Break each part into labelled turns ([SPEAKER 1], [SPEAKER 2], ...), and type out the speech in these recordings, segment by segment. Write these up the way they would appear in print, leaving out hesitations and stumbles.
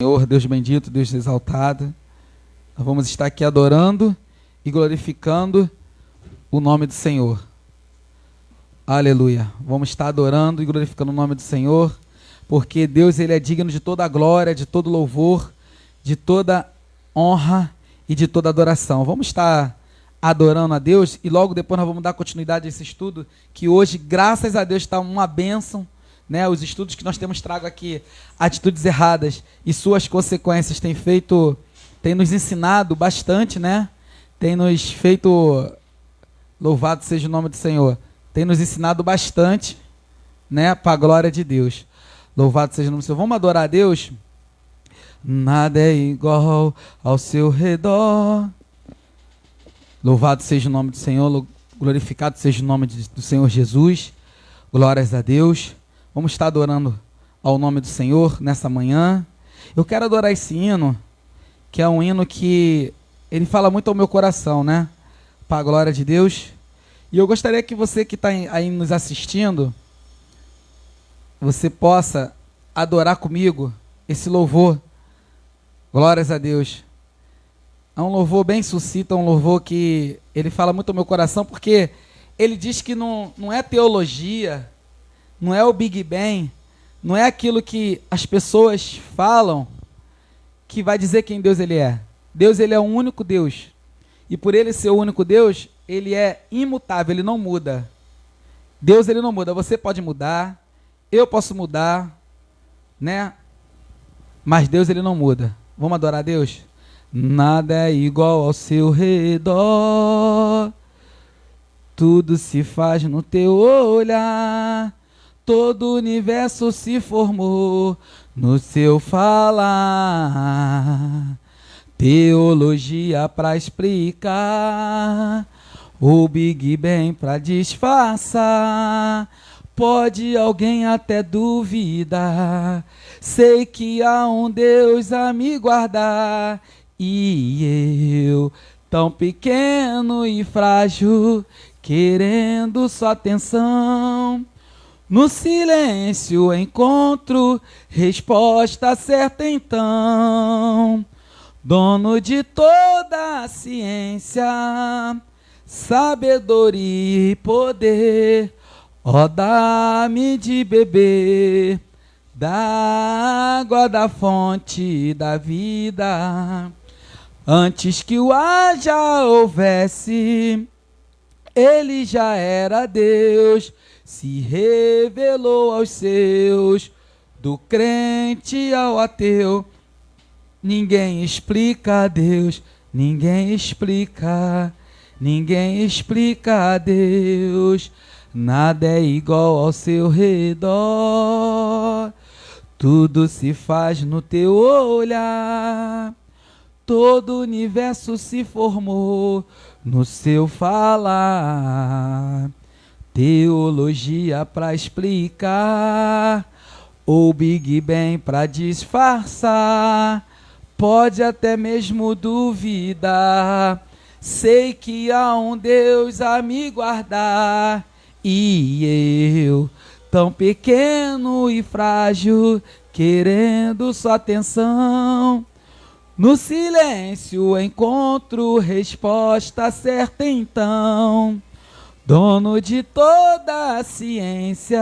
[SPEAKER 1] Senhor, Deus bendito, Deus exaltado, nós vamos estar aqui adorando e glorificando o nome do Senhor. Aleluia. Vamos estar adorando e glorificando o nome do Senhor, porque Deus, Ele é digno de toda a glória, de todo louvor, de toda honra e de toda adoração. Vamos estar adorando a Deus e logo depois nós vamos dar continuidade a esse estudo, que hoje, graças a Deus, está uma bênção. Né, os estudos que nós temos trago aqui, atitudes erradas e suas consequências, tem nos ensinado bastante, né? Tem nos feito, louvado seja o nome do Senhor, tem nos ensinado bastante, né? Para a glória de Deus. Louvado seja o nome do Senhor. Vamos adorar a Deus? Nada é igual ao seu redor. Louvado seja o nome do Senhor, glorificado seja o nome do Senhor Jesus. Glórias a Deus. Vamos estar adorando ao nome do Senhor nessa manhã. Eu quero adorar esse hino, que é um hino que ele fala muito ao meu coração, né? Para a glória de Deus. E eu gostaria que você que está aí nos assistindo, você possa adorar comigo esse louvor. Glórias a Deus. É um louvor bem sucinto, é um louvor que ele fala muito ao meu coração, porque ele diz que não é teologia, não é o Big Bang, não é aquilo que as pessoas falam que vai dizer quem Deus ele é. Deus, ele é o único Deus. E por ele ser o único Deus, ele é imutável, ele não muda. Deus, ele não muda. Você pode mudar, eu posso mudar, né? Mas Deus, ele não muda. Vamos adorar a Deus? Nada é igual ao seu redor, tudo se faz no teu olhar. Todo o universo se formou no seu falar. Teologia para explicar, o Big Bang para disfarçar. Pode alguém até duvidar, sei que há um Deus a me guardar. E eu, tão pequeno e frágil, querendo sua atenção, no silêncio encontro resposta certa então. Dono de toda a ciência, sabedoria e poder, ó, dá-me de beber da água da fonte da vida. Antes que o ar já houvesse, ele já era Deus, se revelou aos seus, do crente ao ateu. Ninguém explica a Deus, ninguém explica a Deus. Nada é igual ao seu redor, tudo se faz no teu olhar. Todo o universo se formou no seu falar. Teologia para explicar, ou Big Bang para disfarçar. Pode até mesmo duvidar, sei que há um Deus a me guardar. E eu, tão pequeno e frágil, querendo sua atenção, no silêncio encontro resposta certa então. Dono de toda a ciência,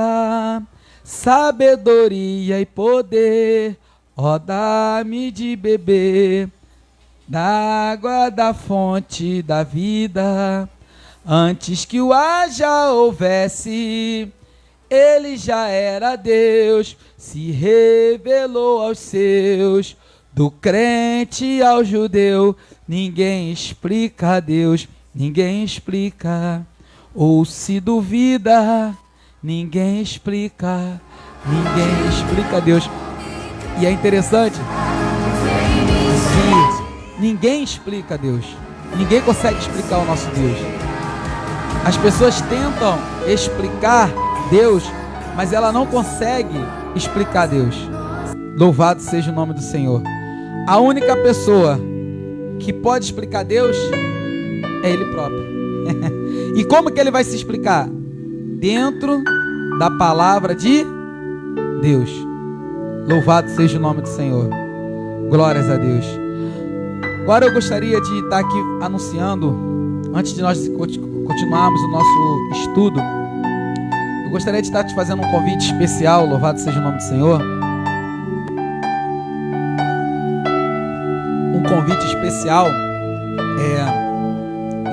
[SPEAKER 1] sabedoria e poder, ó, dá-me de beber da água da fonte da vida. Antes que o ar já houvesse, ele já era Deus, se revelou aos seus, do crente ao judeu. Ninguém explica a Deus, ninguém explica. Ou se duvida, ninguém explica a Deus. E é interessante que ninguém explica a Deus, ninguém consegue explicar o nosso Deus. As pessoas tentam explicar Deus, mas ela não consegue explicar Deus. Louvado seja o nome do Senhor. A única pessoa que pode explicar Deus é Ele próprio. E como que Ele vai se explicar? Dentro da palavra de Deus. Louvado seja o nome do Senhor. Glórias a Deus. Agora eu gostaria de estar aqui anunciando, antes de nós continuarmos o nosso estudo, eu gostaria de estar te fazendo um convite especial, louvado seja o nome do Senhor. Um convite especial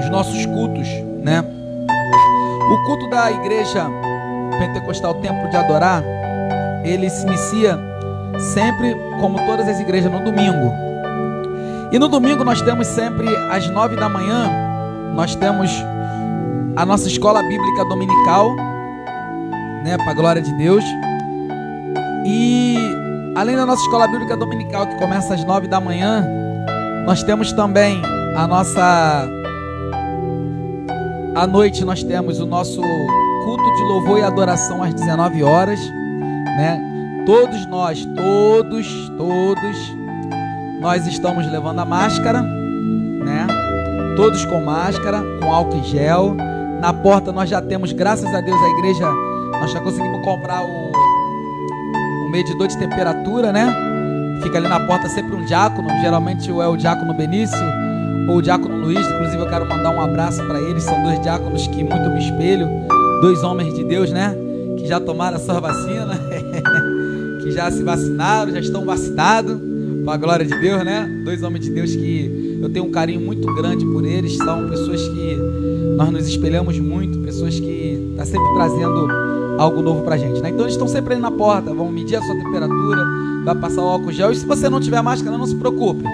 [SPEAKER 1] os nossos cultos, né? O culto da igreja pentecostal Templo de Adorar, ele se inicia sempre, como todas as igrejas, no domingo. E no domingo nós temos sempre às 9 da manhã, nós temos a nossa escola bíblica dominical, né, para a glória de Deus. E além da nossa escola bíblica dominical, que começa às 9 da manhã, nós temos também à noite nós temos o nosso culto de louvor e adoração às 19 horas, né? Todos nós estamos levando a máscara, né? Todos com máscara, com álcool em gel. Na porta nós já temos, graças a Deus, a igreja, nós já conseguimos comprar o medidor de temperatura, né? Fica ali na porta sempre um diácono, geralmente é o diácono Benício ou o diácono Luiz. Inclusive eu quero mandar um abraço para eles, são dois diáconos que muito me espelho, dois homens de Deus, né? Que já tomaram a sua vacina, que já se vacinaram, já estão vacinados, para a glória de Deus, né? Dois homens de Deus que eu tenho um carinho muito grande por eles, são pessoas que nós nos espelhamos muito, pessoas que estão sempre trazendo algo novo pra gente, né? Então eles estão sempre ali na porta, vão medir a sua temperatura, vai passar o álcool gel, e se você não tiver máscara, não se preocupe,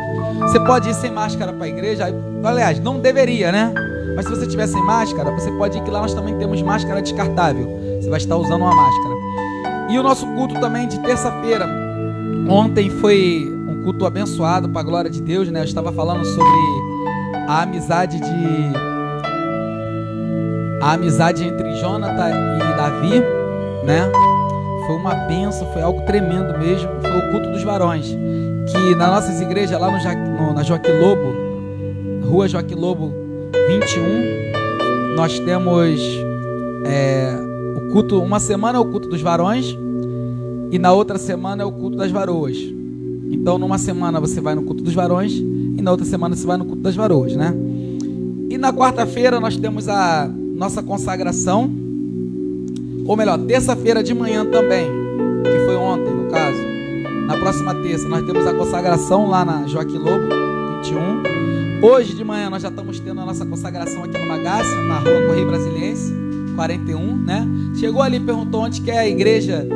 [SPEAKER 1] você pode ir sem máscara para a igreja. Aliás, não deveria, né? Mas se você tiver sem máscara, você pode ir, que lá nós também temos máscara descartável, você vai estar usando uma máscara. E o nosso culto também de terça-feira, ontem foi um culto abençoado para a glória de Deus, né? Eu estava falando sobre a amizade entre Jonathan e Davi, né? Foi uma bênção, foi algo tremendo mesmo. Foi o culto dos varões, que nas nossas igrejas lá na Joaquim Lobo, Rua Joaquim Lobo 21, nós temos o culto, uma semana é o culto dos varões e na outra semana é o culto das varoas. Então numa semana você vai no culto dos varões e na outra semana você vai no culto das varoas, né? E na quarta-feira nós temos a nossa consagração, ou melhor, terça-feira de manhã também, que foi ontem no caso. Na próxima terça nós temos a consagração lá na Joaquim Lobo 21. Hoje de manhã nós já estamos tendo a nossa consagração aqui no Magaça, na Rua Correio Brasiliense 41, né? Chegou ali e perguntou onde que é a igreja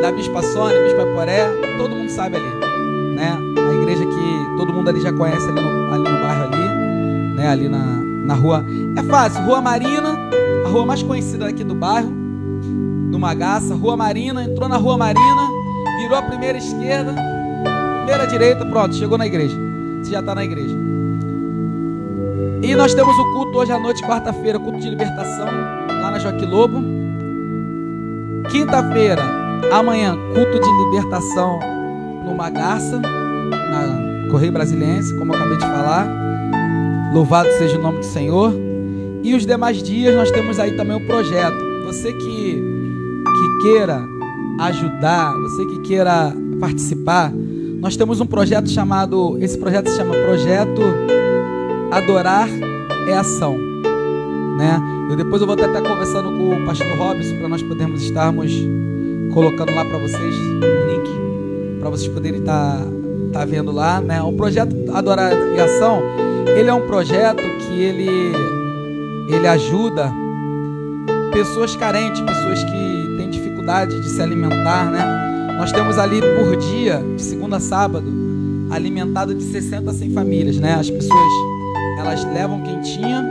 [SPEAKER 1] da Bispa Sônia, Bispa Poré, todo mundo sabe ali, né? A igreja que todo mundo ali já conhece ali no bairro ali, né? Ali na rua, é fácil, Rua Marina, a rua mais conhecida aqui do bairro, do Magaça, Rua Marina, entrou na Rua Marina, virou a primeira esquerda, primeira direita, pronto, chegou na igreja, você já está na igreja. E nós temos o culto hoje à noite, quarta-feira, culto de libertação, lá na Joaquim Lobo. Quinta-feira, amanhã, culto de libertação no Magaça, na Correio Brasiliense, como eu acabei de falar. Louvado seja o nome do Senhor. E os demais dias nós temos aí também o projeto. Você que queira ajudar, você que queira participar, nós temos um projeto chamado, esse projeto se chama Projeto Adorar é Ação, né? Depois eu vou até estar conversando com o pastor Robson para nós podermos estarmos colocando lá para vocês o link, para vocês poderem estar vendo lá, né? O projeto Adorar e Ação, ele é um projeto que ele ajuda pessoas carentes, pessoas que têm dificuldade de se alimentar, né? Nós temos ali por dia, de segunda a sábado, alimentado de 60 a 100 famílias, né? As pessoas, elas levam quentinha,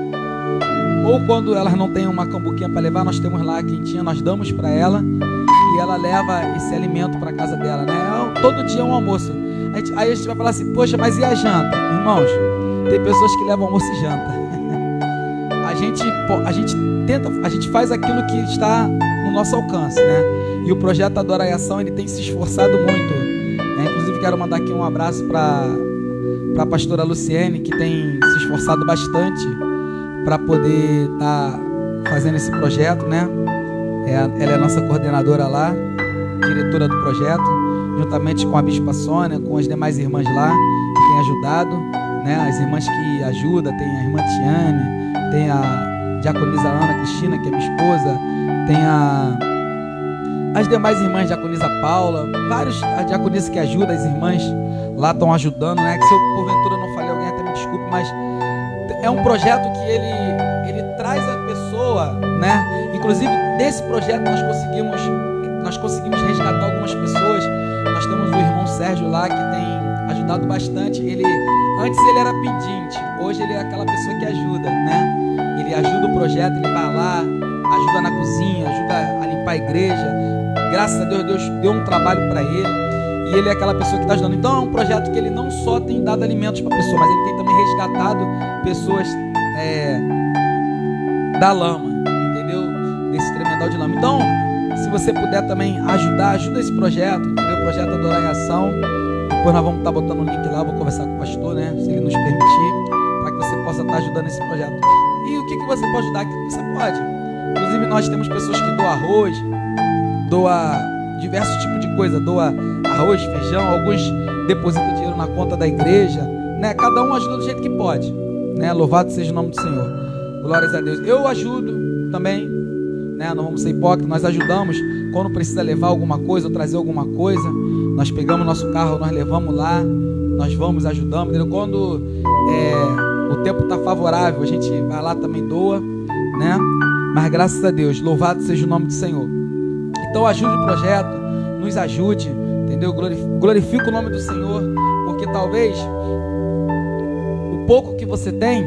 [SPEAKER 1] ou quando elas não têm uma cambuquinha para levar, nós temos lá a quentinha, nós damos para ela e ela leva esse alimento para casa dela, né? Todo dia é um almoço. Aí a gente vai falar assim, poxa, mas e a janta? Irmãos, tem pessoas que levam almoço e janta. A gente faz aquilo que está no nosso alcance, né? E o projeto Adora e Ação, ele tem se esforçado muito, né? Inclusive quero mandar aqui um abraço para a pastora Luciene, que tem se esforçado bastante para poder estar fazendo esse projeto, né? Ela é a nossa coordenadora lá, diretora do projeto. juntamente com a Bispa Sônia, com as demais irmãs lá que têm ajudado, né? As irmãs que ajudam, tem a irmã Tiane, tem a diaconisa Ana Cristina, que é minha esposa, tem as demais irmãs, diaconisa Paula, a diaconisa que ajuda, as irmãs lá estão ajudando, né? Que se eu porventura não falei alguém, até me desculpe, mas é um projeto que ele traz a pessoa, né? Inclusive desse projeto nós conseguimos resgatar algumas pessoas. Nós temos o irmão Sérgio lá que tem ajudado bastante. Antes ele era pedinte, hoje ele é aquela pessoa que ajuda, né? Ele ajuda o projeto, ele vai lá, ajuda na cozinha, ajuda a limpar a igreja. Graças a Deus, Deus deu um trabalho para ele e ele é aquela pessoa que está ajudando. Então é um projeto que ele não só tem dado alimentos para a pessoa, mas ele tem também resgatado pessoas da lama, entendeu? Desse tremendal de lama. Então, se você puder também ajuda esse projeto, entendeu? O projeto Adorar em Ação. Depois nós vamos estar botando o link lá, vou conversar com o pastor, né? Se ele nos permitir, para que você possa estar ajudando esse projeto. E o que você pode ajudar? Aquilo que você pode. Inclusive nós temos pessoas que doam arroz, doa diversos tipos de coisa, doa arroz, feijão, alguns depositam dinheiro na conta da igreja, né? Cada um ajuda do jeito que pode, né? Louvado seja o nome do Senhor, glórias a Deus. Eu ajudo também, né? Não vamos ser hipócritas, nós ajudamos quando precisa levar alguma coisa ou trazer alguma coisa, nós pegamos nosso carro, nós levamos lá, nós vamos, ajudamos, entendeu? Quando o tempo está favorável, a gente vai lá também, doa, né? Mas graças a Deus, louvado seja o nome do Senhor. Então ajude o projeto, nos ajude, entendeu? Glorifique o nome do Senhor, porque talvez o pouco que você tem,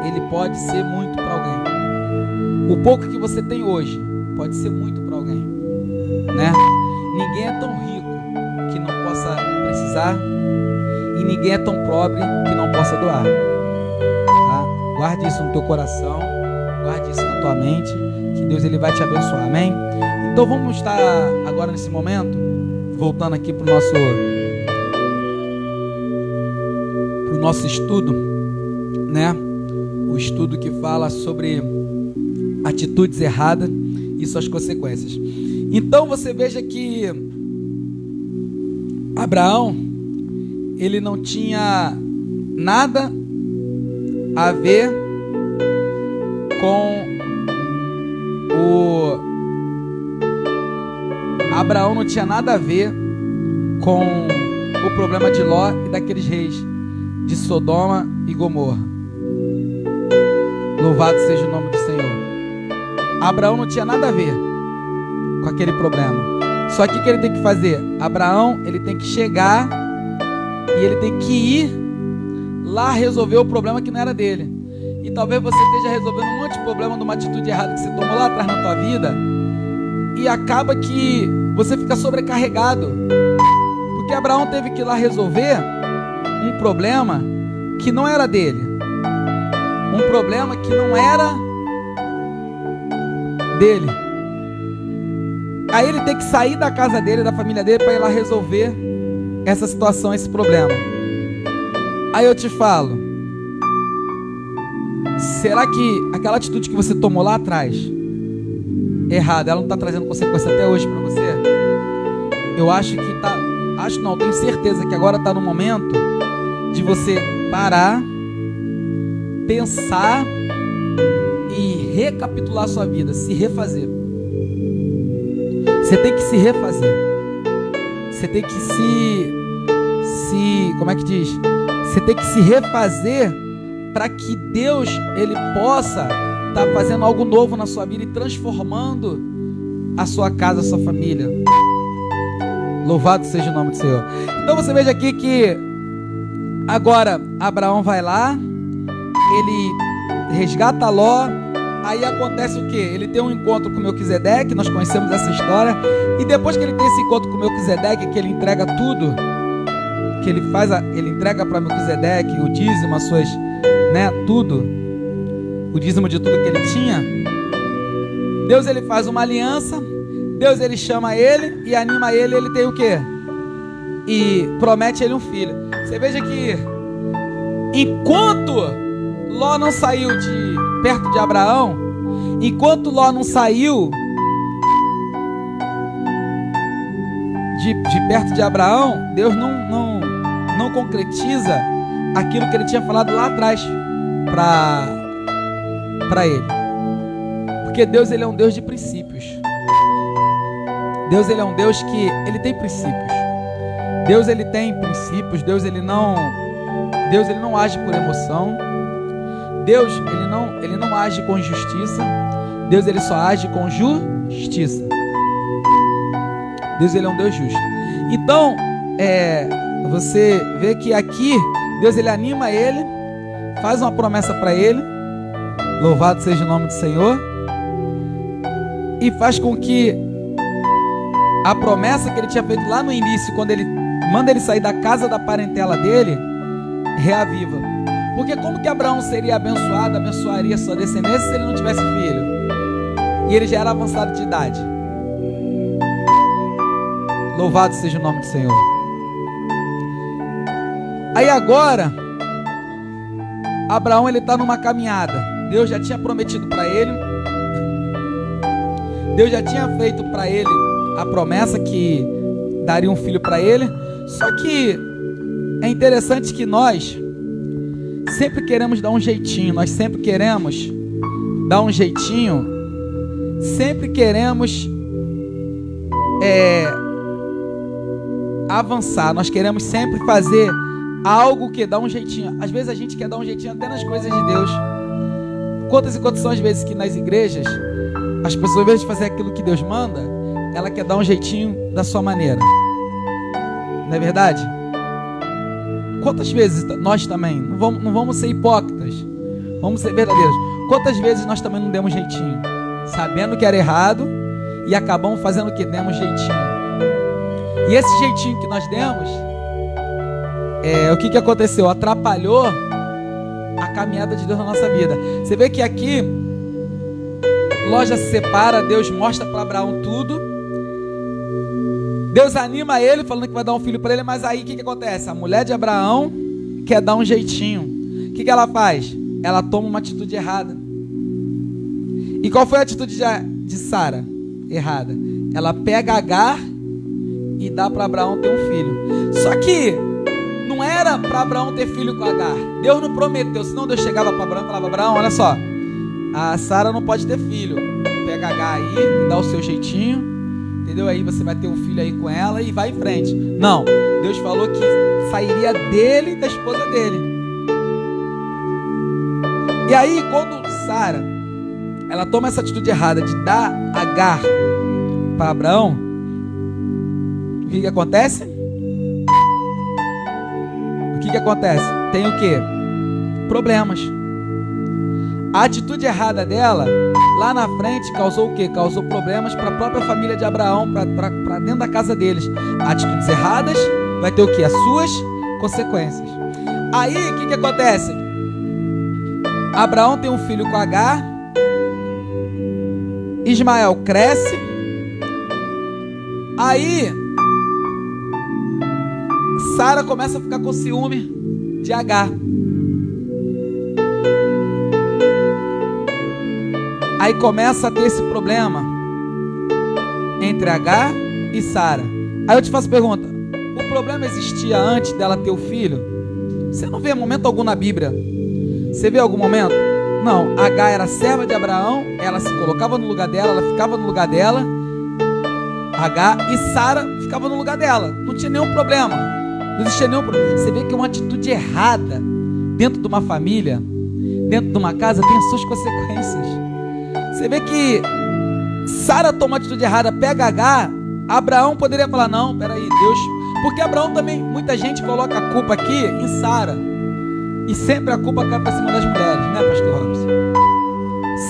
[SPEAKER 1] ele pode ser muito para alguém. O pouco que você tem hoje pode ser muito para alguém, né? Ninguém é tão rico que não possa precisar e ninguém é tão pobre que não possa doar, tá? Guarde isso no teu coração, guarde isso na tua mente, que Deus ele vai te abençoar, amém? Então vamos estar agora nesse momento, voltando aqui para o nosso estudo, né? O estudo que fala sobre atitudes erradas e suas consequências. Então você veja que Abraão, ele não tinha nada a ver com Abraão não tinha nada a ver com o problema de Ló e daqueles reis de Sodoma e Gomorra. Louvado seja o nome do Senhor. Abraão não tinha nada a ver com aquele problema. Só que o que ele tem que fazer? Abraão, ele tem que chegar e ele tem que ir lá resolver o problema que não era dele. E talvez você esteja resolvendo um monte de problema de uma atitude errada que você tomou lá atrás na tua vida e acaba que você fica sobrecarregado. Porque Abraão teve que ir lá resolver um problema que não era dele. Um problema que não era dele. Aí ele tem que sair da casa dele, da família dele, para ir lá resolver essa situação, esse problema. Aí eu te falo, será que aquela atitude que você tomou lá atrás, errada, ela não está trazendo consequência até hoje para você? Eu acho que tá, tenho certeza que agora está no momento de você parar, pensar e recapitular a sua vida, se refazer. Você tem que se refazer. Você tem que como é que diz? Você tem que se refazer para que Deus ele possa estar fazendo algo novo na sua vida e transformando a sua casa, a sua família. Louvado seja o nome do Senhor. Então você veja aqui que agora Abraão vai lá, ele resgata Ló. Aí acontece o que? Ele tem um encontro com Melquisedeque, nós conhecemos essa história. E depois que ele tem esse encontro com Melquisedeque, que ele entrega tudo, que ele faz, ele entrega para Melquisedeque o dízimo, as suas, né, tudo, o dízimo de tudo que ele tinha. Deus ele faz uma aliança, Deus ele chama ele e anima ele, ele tem o quê? E promete ele um filho. Você veja que enquanto Ló não saiu de perto de Abraão, enquanto Ló não saiu de perto de Abraão, Deus não concretiza aquilo que ele tinha falado lá atrás para ele. Porque Deus, ele é um Deus de princípios. Deus, ele é um Deus que ele tem princípios. Deus, ele tem princípios. Deus, ele não age por emoção. Deus, ele não age com justiça. Deus, ele só age com justiça. Deus, ele é um Deus justo. Então, você vê que aqui Deus, ele anima ele, faz uma promessa para ele, louvado seja o nome do Senhor, e faz com que a promessa que ele tinha feito lá no início, quando ele manda ele sair da casa da parentela dele, reaviva. Porque como que Abraão seria abençoado, abençoaria sua descendência se ele não tivesse filho? E ele já era avançado de idade. Louvado seja o nome do Senhor. Aí agora, Abraão, ele está numa caminhada. Deus já tinha prometido para ele. Deus já tinha feito para ele a promessa que daria um filho para ele. Só que é interessante que nós sempre queremos dar um jeitinho. Nós sempre queremos dar um jeitinho. Sempre queremos avançar. Nós queremos sempre fazer algo que dá um jeitinho. Às vezes a gente quer dar um jeitinho até nas coisas de Deus. Quantas e quantas são as vezes que nas igrejas as pessoas, ao invés de fazer aquilo que Deus manda, ela quer dar um jeitinho da sua maneira. Não é verdade? Quantas vezes nós também, não vamos ser hipócritas, vamos ser verdadeiros. Quantas vezes nós também não demos jeitinho, sabendo que era errado, e acabamos fazendo o que? Demos jeitinho. E esse jeitinho que nós demos, o que aconteceu? Atrapalhou a caminhada de Deus na nossa vida. Você vê que aqui Ló já se separa, Deus mostra para Abraão tudo. Deus anima ele, falando que vai dar um filho para ele, mas aí o que acontece? A mulher de Abraão quer dar um jeitinho. O que ela faz? Ela toma uma atitude errada. E qual foi a atitude de Sara? Errada. Ela pega Agar e dá para Abraão ter um filho. Só que não era para Abraão ter filho com Agar. Deus não prometeu, senão Deus chegava para Abraão e falava: Abraão, olha só, a Sara não pode ter filho. Pega Agar aí, dá o seu jeitinho, entendeu? Aí você vai ter um filho aí com ela e vai em frente. Não, Deus falou que sairia dele e da esposa dele. E aí quando Sara, ela toma essa atitude errada de dar Agar para Abraão, o que acontece? O que acontece? Tem o quê? Problemas. A atitude errada dela, lá na frente, causou o quê? Causou problemas para a própria família de Abraão, para dentro da casa deles. Atitudes erradas vai ter o quê? As suas consequências. Aí, o que acontece? Abraão tem um filho com Agar, Ismael cresce, aí Sara começa a ficar com ciúme de Agar. Aí começa a ter esse problema entre Agar e Sara. Aí eu te faço a pergunta: o problema existia antes dela ter o filho? Você não vê momento algum na Bíblia. Você vê algum momento? Não, Agar era serva de Abraão, ela se colocava no lugar dela, ela ficava no lugar dela, Agar, e Sara ficava no lugar dela. Não tinha nenhum problema. Não existia nenhum problema. Você vê que uma atitude errada dentro de uma família, dentro de uma casa, tem as suas consequências. Você vê que Sara toma uma atitude errada, pega Agar. Abraão poderia falar: não, peraí, Deus... Porque Abraão também, muita gente coloca a culpa aqui em Sara. E sempre a culpa cai para cima das mulheres, né, pastor Robson?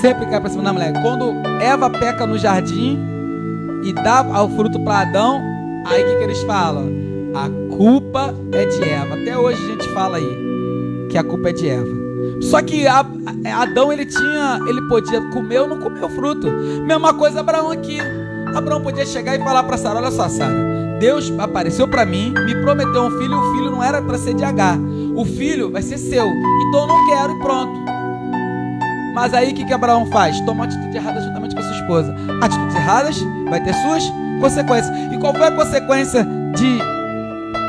[SPEAKER 1] Sempre cai para cima da mulher. Quando Eva peca no jardim e dá o fruto para Adão, aí o que eles falam? A culpa é de Eva. Até hoje a gente fala aí que a culpa é de Eva. Só que Adão, ele podia comer ou não comer o fruto. Mesma coisa Abraão aqui. Abraão podia chegar e falar para Sara: olha só, Sara, Deus apareceu para mim, me prometeu um filho, e o filho não era para ser de Agar. O filho vai ser seu, então eu não quero, e pronto. Mas aí o que Abraão faz? Toma uma atitude errada juntamente com a sua esposa. Atitudes erradas vai ter suas consequências. E qual foi a consequência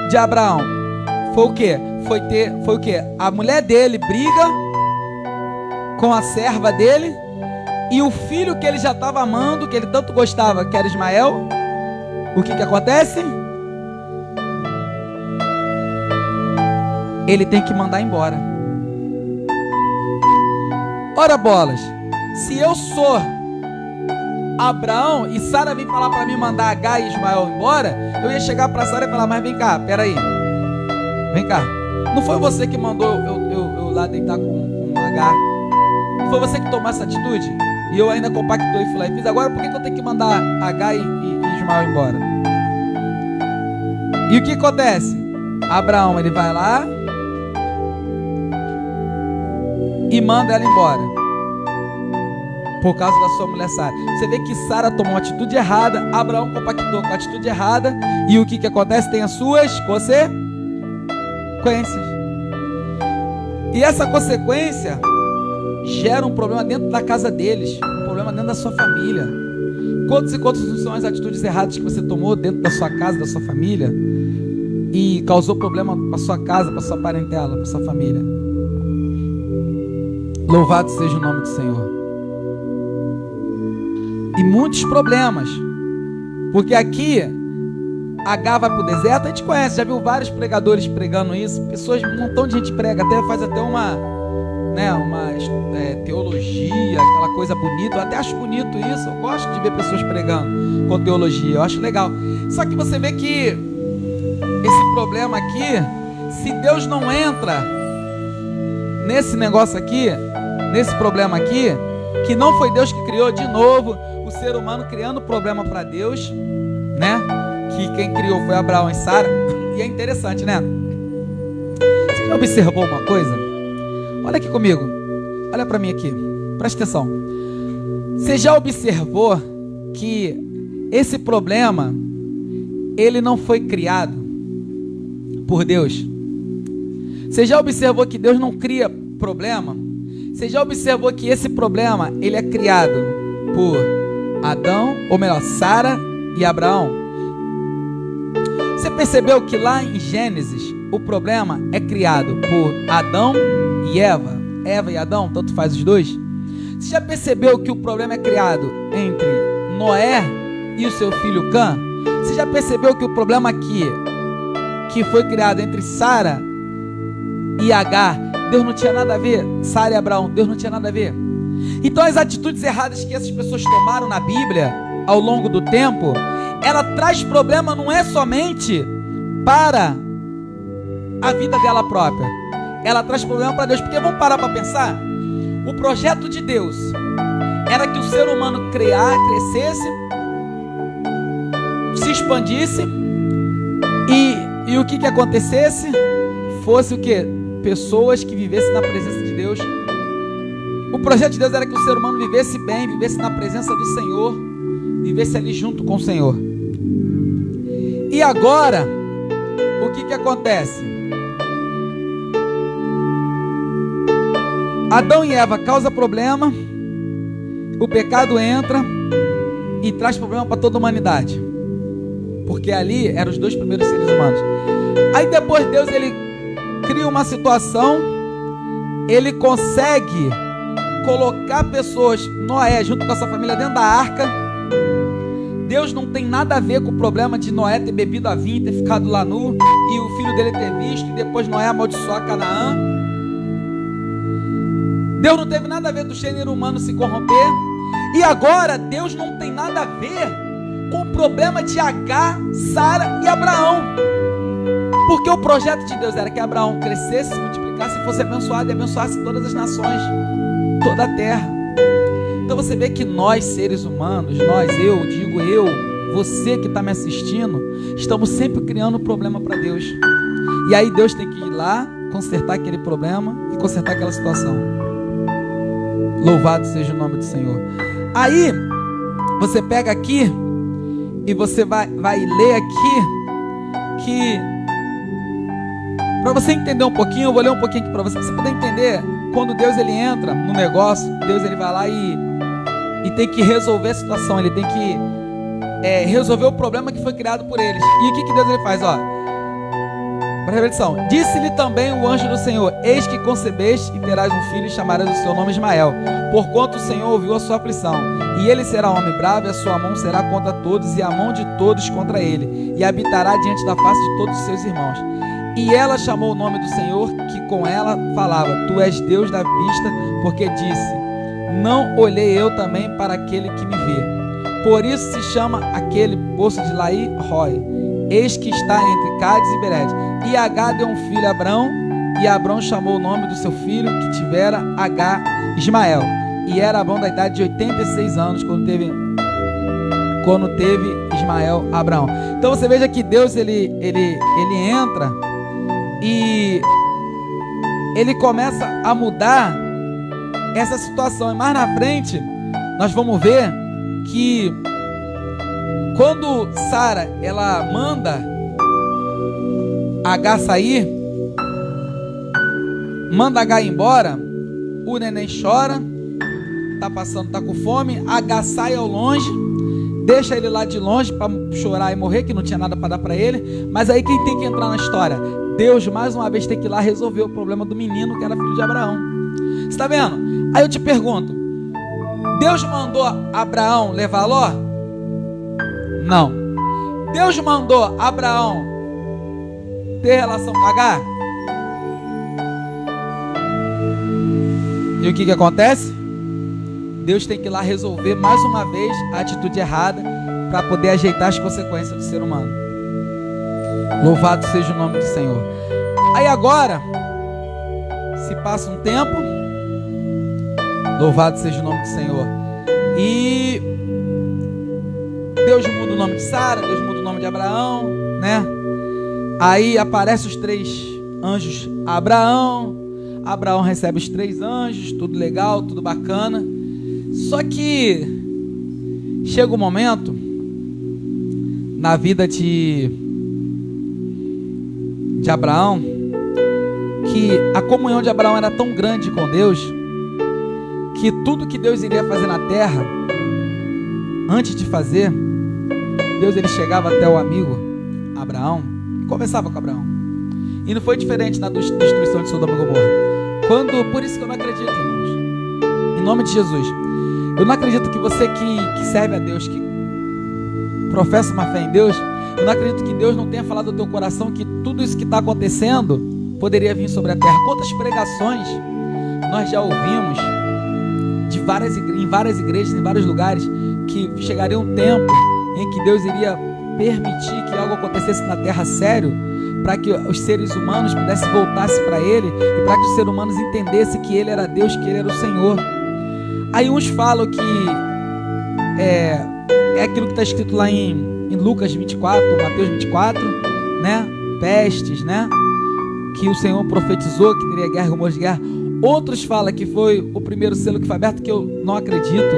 [SPEAKER 1] de Abraão? Foi o quê? Foi o quê? A mulher dele briga com a serva dele, e o filho que ele já estava amando, que ele tanto gostava, que era Ismael, o que acontece? Ele tem que mandar embora. Ora bolas, se eu sou Abraão e Sara vem falar para mim mandar Agar e Ismael embora, eu ia chegar para Sara e falar, mas vem cá, peraí, vem cá, não foi você que mandou eu lá deitar com Agar? Não foi você que tomou essa atitude? E eu ainda compactou e fui lá e fiz. Agora por que eu tenho que mandar Agar e Ismael embora? E o que acontece? Abraão, ele vai lá e manda ela embora por causa da sua mulher Sara. Você vê que Sara tomou uma atitude errada, Abraão compactou com a atitude errada, e o que acontece? Tem as suas consequências. E essa consequência gera um problema dentro da casa deles, um problema dentro da sua família. Quantos e quantos não são as atitudes erradas que você tomou dentro da sua casa, da sua família, e causou problema para sua casa, para sua parentela, para sua família? Louvado seja o nome do Senhor. E muitos problemas, porque aqui Agar vai para o deserto. A gente conhece, já viu vários pregadores pregando isso, pessoas, um montão de gente prega, faz até uma teologia, aquela coisa bonita. Eu até acho bonito isso, eu gosto de ver pessoas pregando com teologia, eu acho legal. Só que você vê que esse problema aqui, se Deus não entra nesse negócio aqui, nesse problema aqui, que não foi Deus que criou, de novo, o ser humano criando problema para Deus, né? Que quem criou foi Abraão e Sara. E é interessante, né? Você já observou uma coisa? Olha aqui comigo, olha para mim aqui, presta atenção. Você já observou que esse problema, ele não foi criado por Deus? Você já observou que Deus não cria problema? Você já observou que esse problema, ele é criado por Adão, ou melhor, Sara e Abraão? Você percebeu que lá em Gênesis, o problema é criado por Adão e Eva? Eva e Adão, tanto faz os dois? Você já percebeu que o problema é criado entre Noé e o seu filho Cã? Você já percebeu que o problema aqui, que foi criado entre Sara e Agar, Deus não tinha nada a ver? Sara e Abraão, Deus não tinha nada a ver? Então as atitudes erradas que essas pessoas tomaram na Bíblia ao longo do tempo, ela traz problema não é somente para a vida dela própria, ela traz problema para Deus. Porque vamos parar para pensar, o projeto de Deus era que o ser humano crescesse, se expandisse, e o que acontecesse? Fosse o que? Pessoas que vivessem na presença de Deus. O projeto de Deus era que o ser humano vivesse bem, vivesse na presença do Senhor, vivesse ali junto com o Senhor. E agora, o que acontece? Adão e Eva causam problema, o pecado entra e traz problema para toda a humanidade, porque ali eram os dois primeiros seres humanos. Aí depois Deus, ele cria uma situação, ele consegue colocar pessoas, Noé junto com a sua família, dentro da arca. Deus não tem nada a ver com o problema de Noé ter bebido a vinho, ter ficado lá nu, e o filho dele ter visto, e depois Noé amaldiçoar Canaã. Deus não teve nada a ver do gênero humano se corromper. E agora Deus não tem nada a ver com o problema de Agar, Sara e Abraão, porque o projeto de Deus era que Abraão crescesse, se multiplicasse, fosse abençoado e abençoasse todas as nações, toda a terra. Então você vê que nós, seres humanos, você que está me assistindo, estamos sempre criando um problema para Deus. E aí Deus tem que ir lá, consertar aquele problema e consertar aquela situação. Louvado seja o nome do Senhor. Aí você pega aqui e você vai ler aqui, que para você entender um pouquinho, eu vou ler um pouquinho aqui para você poder entender. Quando Deus, ele entra no negócio, Deus, ele vai lá e tem que resolver a situação, ele tem que resolver o problema que foi criado por eles. E o que Deus ele faz? Para repetição, disse-lhe também o anjo do Senhor: eis que concebeste e terás um filho e chamarás o seu nome Ismael, porquanto o Senhor ouviu a sua aflição. E ele será homem bravo, e a sua mão será contra todos, e a mão de todos contra ele, e habitará diante da face de todos os seus irmãos. E ela chamou o nome do Senhor, que com ela falava: tu és Deus da vista, porque disse: não olhei eu também para aquele que me vê. Por isso se chama aquele poço de Laí-Roi. Eis que está entre Cádiz e Bered. E Agá deu um filho a Abrão, e Abrão chamou o nome do seu filho que tivera Agá, Ismael. E era Abrão da idade de 86 anos quando teve Ismael Abraão. Então você veja que Deus ele entra e ele começa a mudar essa situação. E mais na frente nós vamos ver que quando Sara ela manda Agá sair, manda Agá embora, o neném chora, tá com fome. Agá sai ao longe, deixa ele lá de longe para chorar e morrer, que não tinha nada para dar para ele. Mas aí quem tem que entrar na história? Deus mais uma vez tem que ir lá resolver o problema do menino que era filho de Abraão. Você está vendo? Aí eu te pergunto, Deus mandou Abraão levar Ló? Não. Deus mandou Abraão ter relação com Agar? E o que acontece? Deus tem que ir lá resolver mais uma vez a atitude errada para poder ajeitar as consequências do ser humano. Louvado seja o nome do Senhor. Aí agora, se passa um tempo, louvado seja o nome do Senhor, e Deus muda o nome de Sara, Deus muda o nome de Abraão, né? Aí aparecem os 3 anjos a Abraão. Abraão recebe os 3 anjos, tudo legal, tudo bacana. Só que chega um momento na vida de Abraão que a comunhão de Abraão era tão grande com Deus que tudo que Deus iria fazer na terra, antes de fazer, Deus ele chegava até o amigo Abraão e conversava com Abraão. E não foi diferente na destruição de Sodoma e Gomorra. Por isso que eu não acredito, irmãos, em nome de Jesus, eu não acredito que você que serve a Deus, que professa uma fé em Deus, eu não acredito que Deus não tenha falado ao teu coração que tudo isso que está acontecendo poderia vir sobre a terra. Quantas pregações nós já ouvimos em várias igrejas, em vários lugares, que chegaria um tempo em que Deus iria permitir que algo acontecesse na terra sério, para que os seres humanos pudessem voltar-se para Ele, e para que os seres humanos entendessem que Ele era Deus, que Ele era o Senhor. Aí uns falam que é aquilo que está escrito lá em Lucas 24, Mateus 24, né? Pestes, né? Que o Senhor profetizou que teria guerra e rumores de guerra. Outros falam que foi o primeiro selo que foi aberto, que eu não acredito,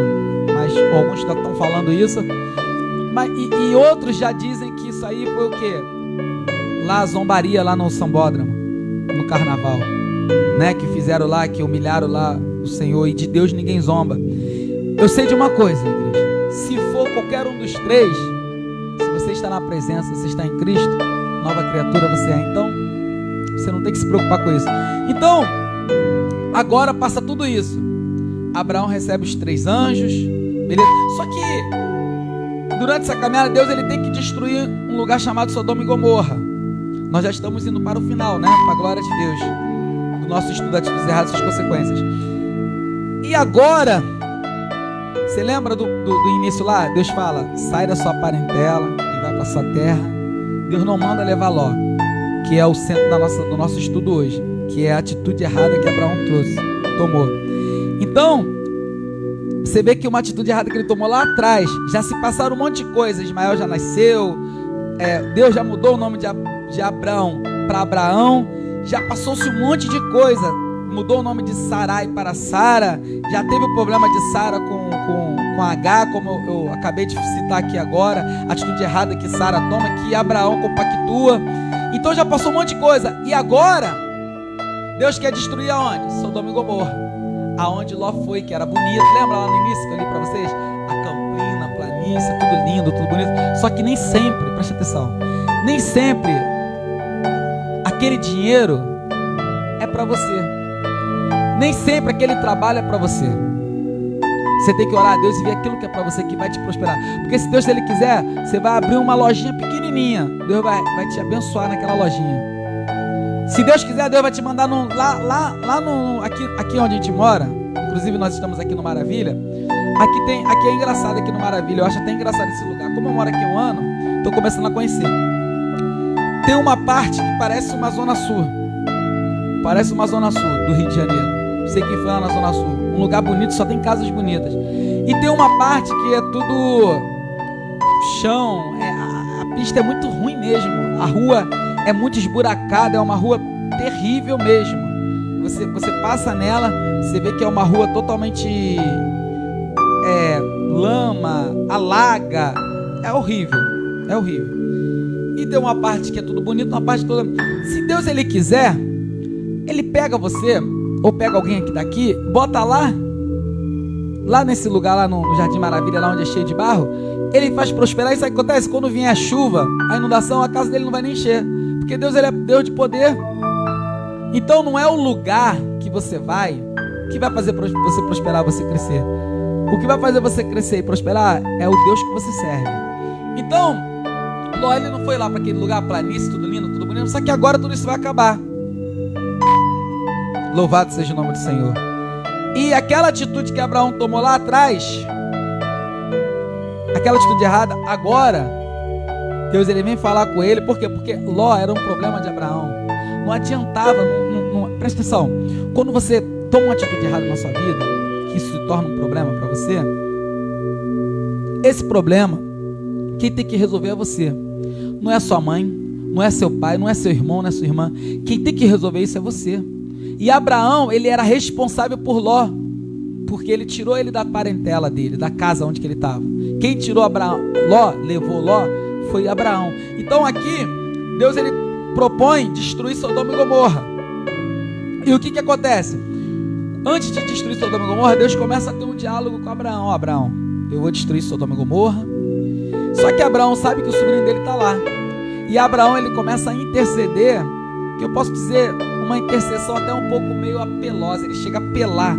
[SPEAKER 1] mas alguns já estão falando isso. E outros já dizem que isso aí foi o quê? Lá a zombaria lá no Sambódromo, no carnaval, né? Que fizeram lá, que humilharam lá o Senhor, e de Deus ninguém zomba. Eu sei de uma coisa, igreja: se for qualquer um dos 3, se você está na presença, você está em Cristo, nova criatura você é, então você não tem que se preocupar com isso. Então, agora passa tudo isso. Abraão recebe os 3 anjos, beleza? Só que durante essa caminhada, Deus ele tem que destruir um lugar chamado Sodoma e Gomorra. Nós já estamos indo para o final, né? Para a glória de Deus, do nosso estudo de atitudes erradas e suas consequências. E agora, você lembra do início lá? Deus fala: sai da sua parentela e vai para a sua terra. Deus não manda levar Ló, que é o centro do nosso estudo hoje, que é a atitude errada que Abraão tomou. Então, você vê que uma atitude errada que ele tomou lá atrás, já se passaram um monte de coisa. Ismael já nasceu, Deus já mudou o nome de Abraão para Abraão, já passou-se um monte de coisa, mudou o nome de Sarai para Sara, já teve o problema de Sara com Agá, como eu acabei de citar aqui agora, a atitude errada que Sara toma, que Abraão compactua. Então já passou um monte de coisa, e agora Deus quer destruir aonde? Sodoma e Gomorra, aonde Ló foi, que era bonito. Lembra lá no início que eu li para vocês? A campina, a delícia, tudo lindo, tudo bonito. Só que nem sempre, preste atenção, nem sempre aquele dinheiro é para você. Nem sempre aquele trabalho é para você. Você tem que orar a Deus e ver aquilo que é para você, que vai te prosperar. Porque se Deus, se Ele quiser, você vai abrir uma lojinha pequenininha. Deus vai te abençoar naquela lojinha. Se Deus quiser, Deus vai te mandar aqui onde a gente mora. Inclusive nós estamos aqui no Maravilha. Aqui é engraçado aqui no Maravilha. Eu acho até engraçado esse lugar. Como eu moro aqui há um ano, estou começando a conhecer. Tem uma parte que parece uma zona sul. Parece uma zona sul do Rio de Janeiro. Sei quem foi lá na zona sul. Um lugar bonito, só tem casas bonitas. E tem uma parte que é tudo chão. A pista é muito ruim mesmo. A rua é muito esburacada. É uma rua terrível mesmo. Você passa nela, você vê que é uma rua totalmente lama, alaga. É horrível. É horrível. E tem uma parte que é tudo bonito, uma parte toda... Se Deus, Ele quiser, Ele pega você, ou pega alguém aqui daqui, bota lá nesse lugar, lá no Jardim Maravilha, lá onde é cheio de barro, Ele faz prosperar. Isso aí acontece quando vier a chuva, a inundação, a casa dele não vai nem encher, porque Deus, Ele é Deus de poder. Então não é o lugar que você vai que vai fazer você prosperar, você crescer. O que vai fazer você crescer e prosperar é o Deus que você serve. Então Ló, ele não foi lá para aquele lugar, planície, tudo lindo, tudo bonito, só que agora tudo isso vai acabar. Louvado seja o nome do Senhor. E aquela atitude que Abraão tomou lá atrás, aquela atitude errada, agora Deus, ele vem falar com ele. Por quê? Porque Ló era um problema de Abraão. Não adiantava, presta atenção, quando você toma uma atitude errada na sua vida, que isso se torna um problema para você, esse problema, quem tem que resolver é você. Não é sua mãe, não é seu pai, não é seu irmão, não é sua irmã. Quem tem que resolver isso é você. E Abraão, ele era responsável por Ló, porque ele tirou ele da parentela dele, da casa onde que ele estava. Quem tirou Ló, levou Ló, foi Abraão. Então aqui, Deus, ele propõe destruir Sodoma e Gomorra. E o que que acontece? Antes de destruir Sodoma e Gomorra, Deus começa a ter um diálogo com Abraão. Ó, Abraão, eu vou destruir Sodoma e Gomorra. Só que Abraão sabe que o sobrinho dele está lá. E Abraão, ele começa a interceder, que eu posso dizer, uma intercessão até um pouco meio apelosa. Ele chega a apelar.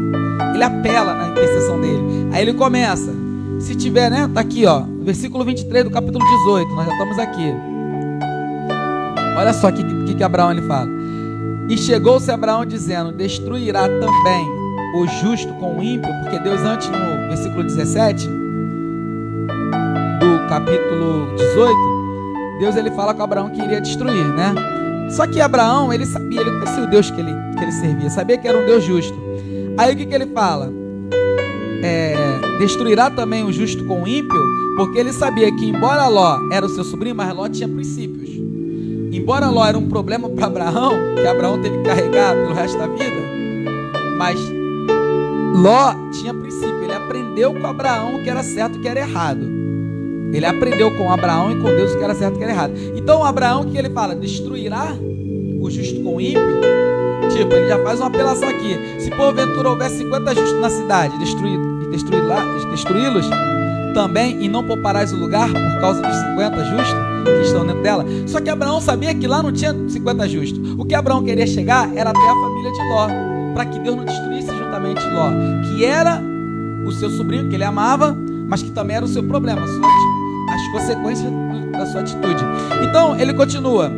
[SPEAKER 1] Ele apela na intercessão dele. Aí ele começa. Se tiver, né? Tá aqui, ó. Versículo 23 do capítulo 18. Nós já estamos aqui. Olha só o que Abraão ele fala. E chegou-se Abraão dizendo: destruirá também o justo com o ímpio, porque Deus antes, no versículo 17 do capítulo 18, Deus, ele fala com Abraão que iria destruir, né? Só que Abraão, ele sabia, ele conhecia o Deus que ele servia, sabia que era um Deus justo. Aí o que ele fala? Destruirá também o justo com o ímpio, porque ele sabia que, embora Ló era o seu sobrinho, mas Ló tinha princípios. Embora Ló era um problema para Abraão, que Abraão teve que carregar pelo resto da vida, mas Ló tinha princípio. Ele aprendeu com Abraão o que era certo e o que era errado. Ele aprendeu com Abraão e com Deus o que era certo e o que era errado. Então Abraão, o que ele fala? Destruirá o justo com o ímpio? Tipo, ele já faz uma apelação aqui. Se porventura houver 50 justos na cidade, destruí-los também, e não pouparás o lugar por causa dos 50 justos que estão dentro dela. Só que Abraão sabia que lá não tinha 50 justos. O que Abraão queria chegar era até a família de Ló, para que Deus não destruísse juntamente Ló, que era o seu sobrinho, que ele amava, mas que também era o seu problema, as consequências da sua atitude. Então ele continua: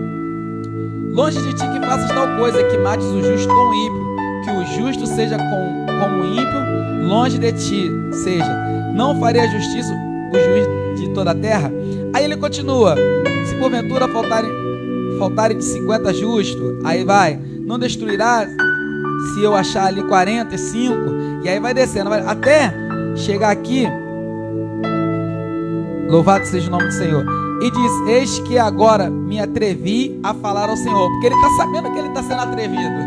[SPEAKER 1] longe de ti que faças tal coisa, que mates o justo com o ímpio, que o justo seja como o ímpio, longe de ti seja. Não faria justiça o juiz de toda a terra? Aí ele continua: se porventura faltarem de 50 justos, aí vai, não destruirá se eu achar ali 45, e aí vai descendo, até chegar aqui. Louvado seja o nome do Senhor. E diz: eis que agora me atrevi a falar ao Senhor, porque ele está sabendo que ele está sendo atrevido.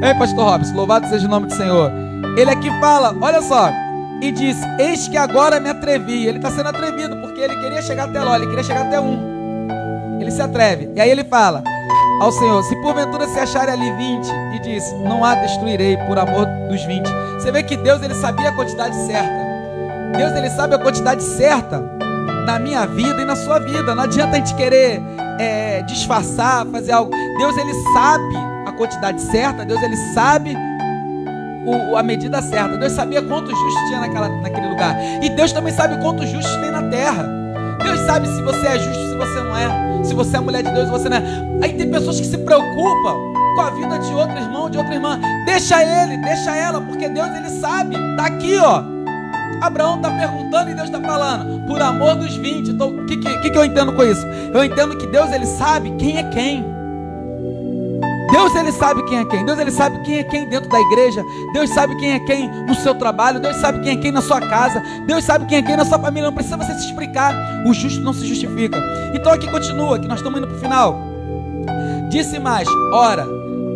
[SPEAKER 1] Ei, pastor Robson, louvado seja o nome do Senhor. Ele aqui fala, olha só, e diz: eis que agora me atrevi. Ele está sendo atrevido, porque ele queria chegar até Ló, ele queria chegar até ele se atreve, e aí ele fala ao Senhor: se porventura se acharem ali 20, e diz: não há destruirei por amor dos 20. Você vê que Deus, ele sabia a quantidade certa. Deus, ele sabe a quantidade certa na minha vida e na sua vida. Não adianta a gente querer disfarçar, fazer algo. Deus, ele sabe a quantidade certa. Deus, ele sabe a medida certa. Deus sabia quantos justos tinha naquele lugar. E Deus também sabe quantos justos tem na terra. Deus sabe se você é justo, se você não é. Se você é mulher de Deus, se você não é. Aí tem pessoas que se preocupam com a vida de outro irmão, de outra irmã. Deixa ele, deixa ela, porque Deus, ele sabe. Tá aqui, ó. Abraão está perguntando e Deus está falando, por amor dos 20. Então, o que eu entendo com isso? Eu entendo que Deus, ele sabe quem é quem. Deus, ele sabe quem é quem. Deus, ele sabe quem é quem dentro da igreja. Deus sabe quem é quem no seu trabalho. Deus sabe quem é quem na sua casa. Deus sabe quem é quem na sua família. Não precisa você se explicar. O justo não se justifica. Então aqui continua, que nós estamos indo para o final. Disse mais, ora,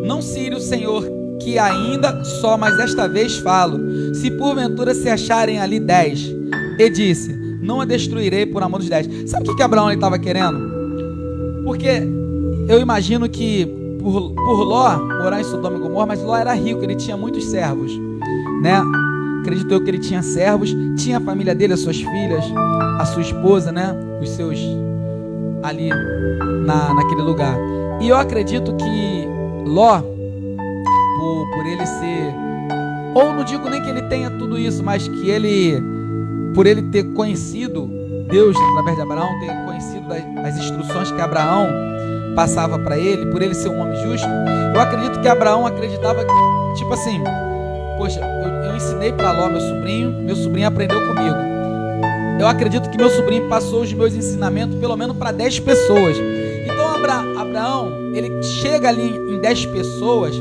[SPEAKER 1] não se ire o Senhor, que ainda só mais esta vez falo, se porventura se acharem ali 10, e disse, não a destruirei por amor dos 10. Sabe o que Abraão estava querendo? Porque eu imagino que por Ló, morar em Sodoma e Gomorra, mas Ló era rico, ele tinha muitos servos, né? Acredito eu que ele tinha servos, tinha a família dele, as suas filhas, a sua esposa, né? Os seus ali naquele lugar. E eu acredito que Ló, por ele ser, ou não digo nem que ele tenha tudo isso, mas que ele, por ele ter conhecido Deus através de Abraão, ter conhecido as instruções que Abraão passava para ele, por ele ser um homem justo, eu acredito que Abraão acreditava, tipo assim, poxa, eu ensinei para Ló, meu sobrinho aprendeu comigo. Eu acredito que meu sobrinho passou os meus ensinamentos pelo menos para 10 pessoas. Então Abraão, ele chega ali em 10 pessoas,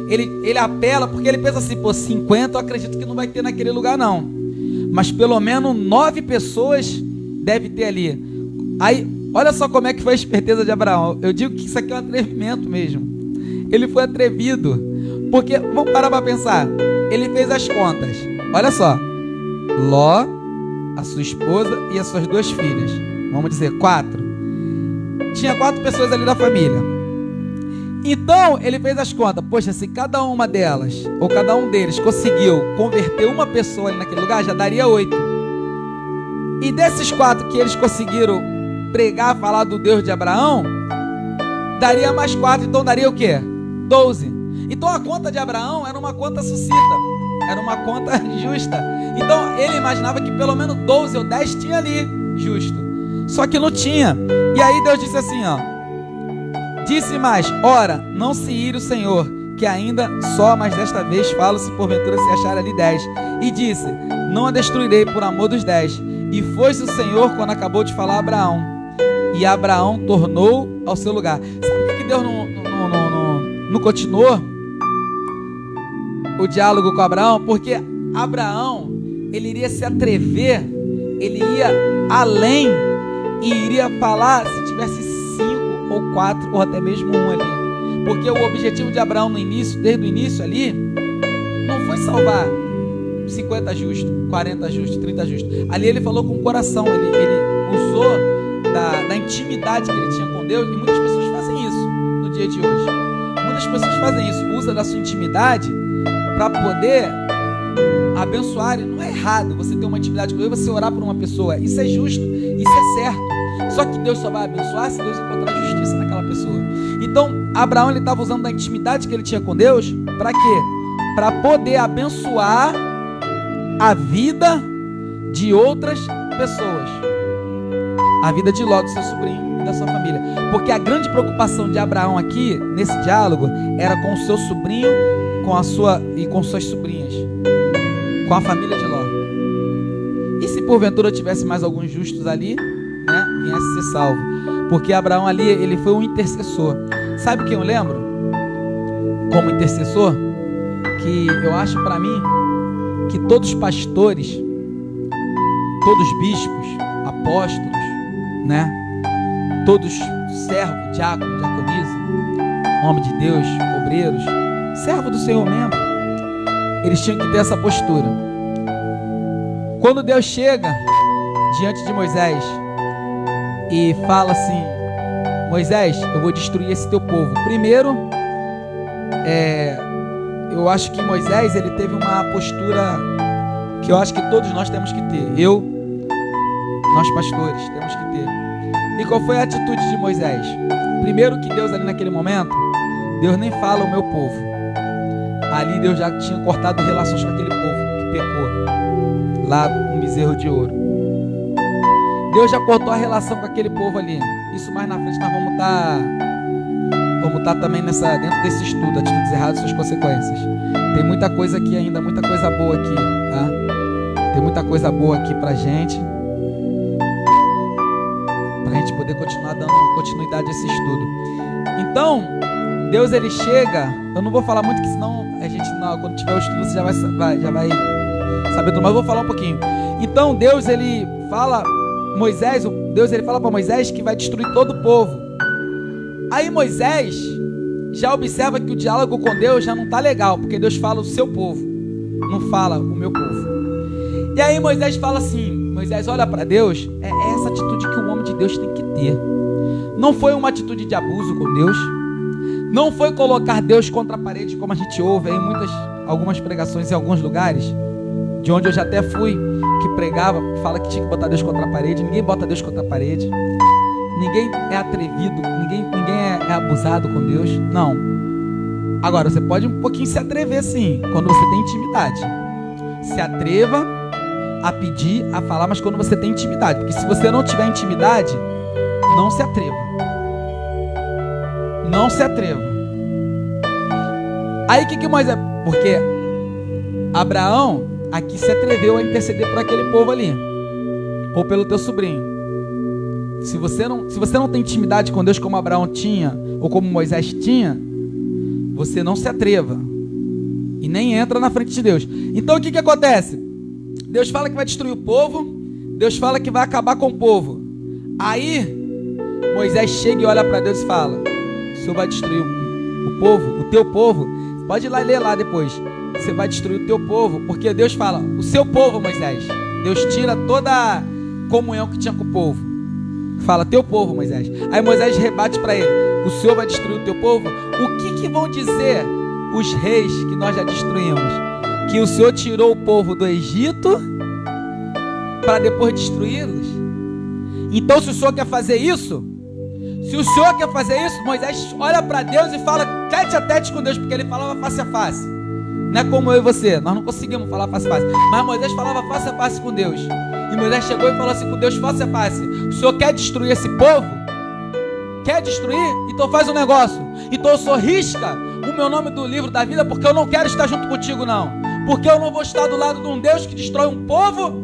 [SPEAKER 1] ele apela, porque ele pensa assim, pô, 50 eu acredito que não vai ter naquele lugar não, mas pelo menos 9 pessoas deve ter ali. Aí, olha só como é que foi a esperteza de Abraão. Eu digo que isso aqui é um atrevimento mesmo. Ele foi atrevido, porque, vamos parar para pensar, ele fez as contas, olha só, Ló, a sua esposa e as suas 2 filhas, vamos dizer 4, tinha 4 pessoas ali da família. Então, ele fez as contas. Poxa, se cada uma delas, ou cada um deles, conseguiu converter uma pessoa ali naquele lugar, já daria 8. E desses 4 que eles conseguiram pregar, falar do Deus de Abraão, daria mais 4, então daria o quê? 12. Então a conta de Abraão era uma conta sucita, era uma conta justa. Então ele imaginava que pelo menos 12 ou 10 tinha ali, justo. Só que não tinha. E aí Deus disse assim, ó. Disse mais, ora, não se ire o Senhor, que ainda só mais desta vez falo, se porventura se achar ali 10. E disse, não a destruirei por amor dos 10. E foi-se o Senhor quando acabou de falar a Abraão. E Abraão tornou ao seu lugar. Sabe por que Deus não continuou o diálogo com Abraão? Porque Abraão, ele iria se atrever, ele ia além e iria falar se tivesse 5 ou 4 ou até mesmo 1 ali, porque o objetivo de Abraão no início, desde o início ali, não foi salvar 50 justos, 40 justos, 30 justos. Ali ele falou com o coração, ele usou da intimidade que ele tinha com Deus. E muitas pessoas fazem isso no dia de hoje. Muitas pessoas fazem isso, usa da sua intimidade para poder abençoar. E não é errado você ter uma intimidade com Deus, você orar por uma pessoa, isso é justo, isso é certo. Só que Deus só vai abençoar se Deus encontrar justiça naquela pessoa. Então, Abraão, ele estava usando da intimidade que ele tinha com Deus, para quê? Para poder abençoar a vida de outras pessoas. A vida de Ló, do seu sobrinho e da sua família. Porque a grande preocupação de Abraão aqui, nesse diálogo, era com o seu sobrinho e com suas sobrinhas. Com a família de Ló. E se porventura tivesse mais alguns justos ali, né, viesse ser salvo. Porque Abraão ali, ele foi um intercessor. Sabe quem eu lembro? Como intercessor? Que eu acho para mim que todos os pastores, todos bispos, apóstolos, né, todos servos, diácono, diaconisa, homem de Deus, obreiros, servo do Senhor mesmo, eles tinham que ter essa postura. Quando Deus chega diante de Moisés e fala assim: Moisés, eu vou destruir esse teu povo. Primeiro, eu acho que Moisés, ele teve uma postura que eu acho que todos nós temos que ter. Nós pastores, temos que ter. E qual foi a atitude de Moisés? Primeiro que Deus ali naquele momento, Deus nem fala o meu povo. Ali Deus já tinha cortado relações com aquele povo que pecou. Lá um bezerro de ouro. Deus já cortou a relação com aquele povo ali. Isso mais na frente nós vamos estar também dentro desse estudo, atitudes erradas e suas consequências. Tem muita coisa aqui ainda, muita coisa boa aqui, tá? Tem muita coisa boa aqui pra gente poder continuar dando continuidade a esse estudo. Então, Deus ele chega, eu não vou falar muito que senão a gente, quando tiver o estudo você já vai saber tudo, mas eu vou falar um pouquinho. Então, Deus ele fala, Deus ele fala para Moisés que vai destruir todo o povo. Aí Moisés já observa que o diálogo com Deus já não tá legal, porque Deus fala o seu povo, não fala o meu povo. E aí Moisés fala assim, Moisés olha para Deus, é essa atitude que o homem de Deus tem que ter. Não foi uma atitude de abuso com Deus, não foi colocar Deus contra a parede, como a gente ouve aí algumas pregações em alguns lugares, de onde eu já até fui, que pregava, fala que tinha que botar Deus contra a parede. Ninguém bota Deus contra a parede, ninguém é atrevido, ninguém é abusado com Deus, não. Agora, você pode um pouquinho se atrever sim, quando você tem intimidade. Se atreva a pedir, a falar, mas quando você tem intimidade. Porque se você não tiver intimidade, não se atreva. Não se atreva. Aí o que Moisés... Porque Abraão aqui se atreveu a interceder por aquele povo ali. Ou pelo teu sobrinho. Se você não tem intimidade com Deus como Abraão tinha, ou como Moisés tinha, você não se atreva. E nem entra na frente de Deus. Então o que acontece? Deus fala que vai destruir o povo. Deus fala que vai acabar com o povo. Aí Moisés chega e olha para Deus e fala: o Senhor vai destruir o povo, o teu povo. Pode ir lá e ler lá depois. Você vai destruir o teu povo, porque Deus fala, o seu povo, Moisés. Deus tira toda a comunhão que tinha com o povo. Fala, teu povo, Moisés. Aí Moisés rebate para ele: o Senhor vai destruir o teu povo? O que vão dizer os reis que nós já destruímos? Que o Senhor tirou o povo do Egito para depois destruí-los? Então, se o Senhor quer fazer isso, Moisés olha para Deus e fala tete a tete com Deus, porque ele falava face a face. Não é como eu e você, nós não conseguimos falar face a face, mas Moisés falava face a face com Deus. E Moisés chegou e falou assim com Deus face a face: o Senhor quer destruir esse povo? Quer destruir? Então faz um negócio. Então o Senhor risca o meu nome do livro da vida, porque eu não quero estar junto contigo, não. Porque eu não vou estar do lado de um Deus que destrói um povo,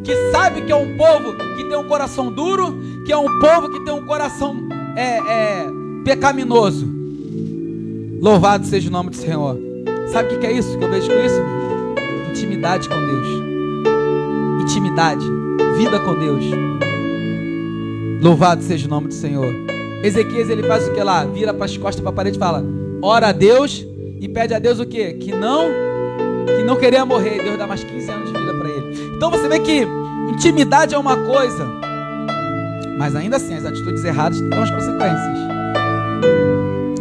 [SPEAKER 1] que sabe que é um povo que tem um coração duro, que é um povo que tem um coração pecaminoso. Louvado seja o nome do Senhor. Sabe o que é isso que eu vejo com isso? Intimidade com Deus. Intimidade, vida com Deus. Louvado seja o nome do Senhor. Ezequias, ele faz o que lá? Vira para as costas para a parede e fala: ora a Deus e pede a Deus o quê? Que não queria morrer. E Deus dá mais 15 anos de vida para ele. Então você vê que intimidade é uma coisa, mas ainda assim as atitudes erradas têm as consequências.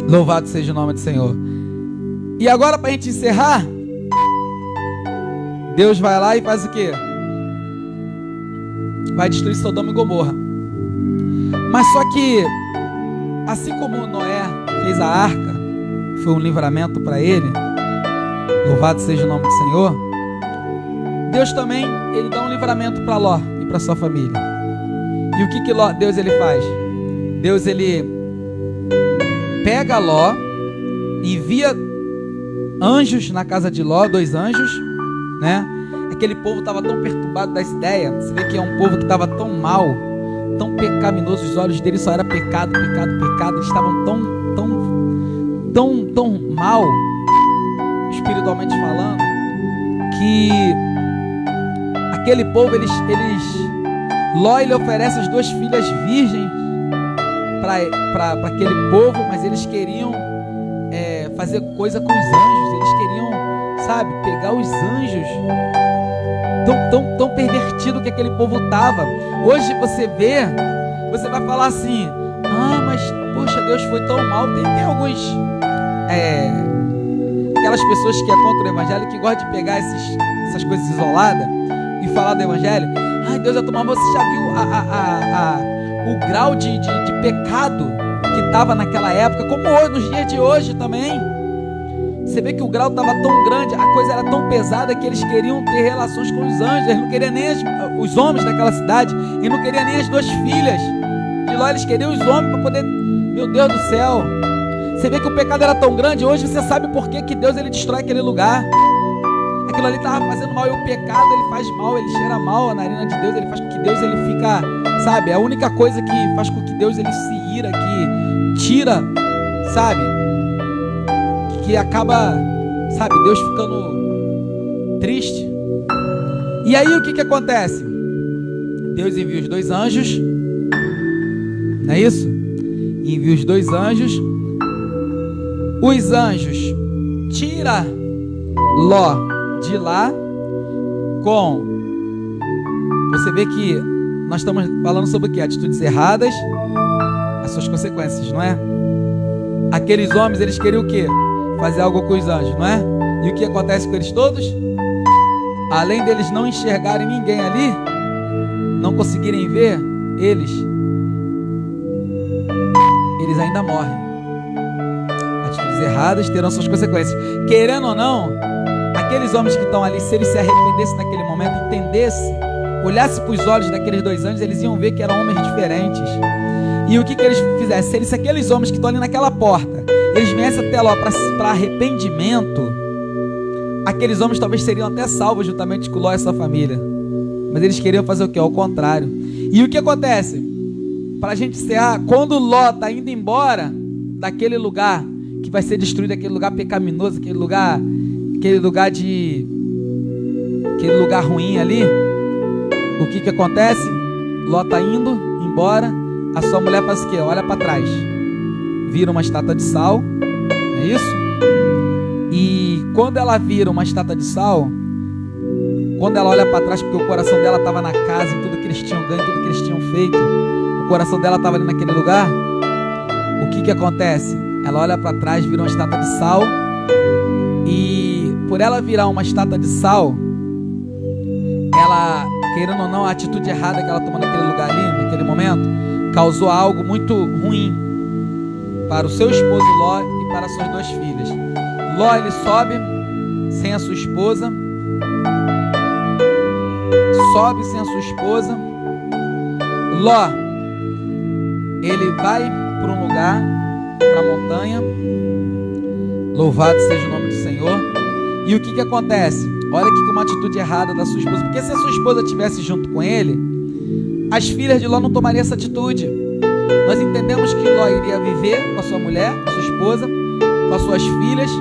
[SPEAKER 1] Louvado seja o nome do Senhor. E agora, para a gente encerrar, Deus vai lá e faz o quê? Vai destruir Sodoma e Gomorra. Mas só que, assim como Noé fez a arca, foi um livramento para ele, louvado seja o nome do Senhor, Deus também, ele dá um livramento para Ló e para sua família. E o que Deus ele faz? Deus ele pega Ló, envia anjos na casa de Ló, 2 anjos, né? Aquele povo estava tão perturbado das ideias. Você vê que é um povo que estava tão mal, tão pecaminoso, os olhos deles só era pecado, pecado, pecado. Eles estavam tão mal, espiritualmente falando, que aquele povo, Ló, ele oferece as 2 filhas virgens para aquele povo, mas eles queriam fazer coisa com os anjos. Eles queriam, sabe, pegar os anjos. Tão pervertido que aquele povo estava. Hoje você vai falar assim: ah, mas poxa, Deus foi tão mal. Tem alguns aquelas pessoas que é contra o evangelho, que gostam de pegar essas coisas isoladas e falar do evangelho, ai, Deus vai tomar. Você já viu o grau de pecado que estava naquela época, como hoje, nos dias de hoje também? Você vê que o grau estava tão grande, a coisa era tão pesada que eles queriam ter relações com os anjos. Eles não queriam nem os homens daquela cidade, e não queriam nem as duas filhas de Ló. Eles queriam os homens para poder... Meu Deus do céu! Você vê que o pecado era tão grande. Hoje você sabe por que Deus ele destrói aquele lugar. Aquilo ali estava fazendo mal, e o pecado ele faz mal, ele cheira mal a narina de Deus, ele faz com que Deus ele fica, sabe, é a única coisa que faz com que Deus ele se ira, que tira, sabe, que acaba, sabe, Deus ficando triste. E aí o que acontece? Deus envia os dois anjos, não é isso? Envia os dois anjos. Os anjos tiram Ló de lá com... Você vê que nós estamos falando sobre o que? Atitudes erradas, as suas consequências, não é? Aqueles homens, eles queriam o quê? Fazer algo com os anjos, não é? E o que acontece com eles todos? Além deles não enxergarem ninguém ali, não conseguirem ver eles ainda morrem. Atitudes erradas terão suas consequências. Querendo ou não, aqueles homens que estão ali, se eles se arrependessem naquele momento, entendessem, olhassem para os olhos daqueles dois anjos, eles iam ver que eram homens diferentes. E o que eles fizessem? Se aqueles homens que estão ali naquela porta, eles viessem até lá para arrependimento, aqueles homens talvez seriam até salvos juntamente com Ló e sua família. Mas eles queriam fazer o quê? Ao contrário. E o que acontece? Para a gente encerrar, quando Ló está indo embora daquele lugar que vai ser destruído, aquele lugar pecaminoso, aquele lugar ruim ali, o que acontece? Ló está indo embora, a sua mulher faz o quê? Olha para trás, vira uma estátua de sal, não é isso? E quando ela vira uma estátua de sal, quando ela olha para trás, porque o coração dela estava na casa, em tudo que eles tinham ganho, tudo que eles tinham feito, o coração dela estava ali naquele lugar, o que acontece? Ela olha para trás, vira uma estátua de sal, e por ela virar uma estátua de sal, ela, querendo ou não, a atitude errada que ela tomou naquele lugar ali, naquele momento, causou algo muito ruim para o seu esposo Ló e para suas duas filhas. Ló, ele sobe sem a sua esposa, Ló, ele vai para um lugar, para a montanha, louvado seja o nome do Senhor. E o que acontece? Olha aqui, com uma atitude errada da sua esposa, porque se a sua esposa estivesse junto com ele, as filhas de Ló não tomariam essa atitude. Nós entendemos que Ló iria viver com a sua mulher, com a sua esposa, com as suas filhas,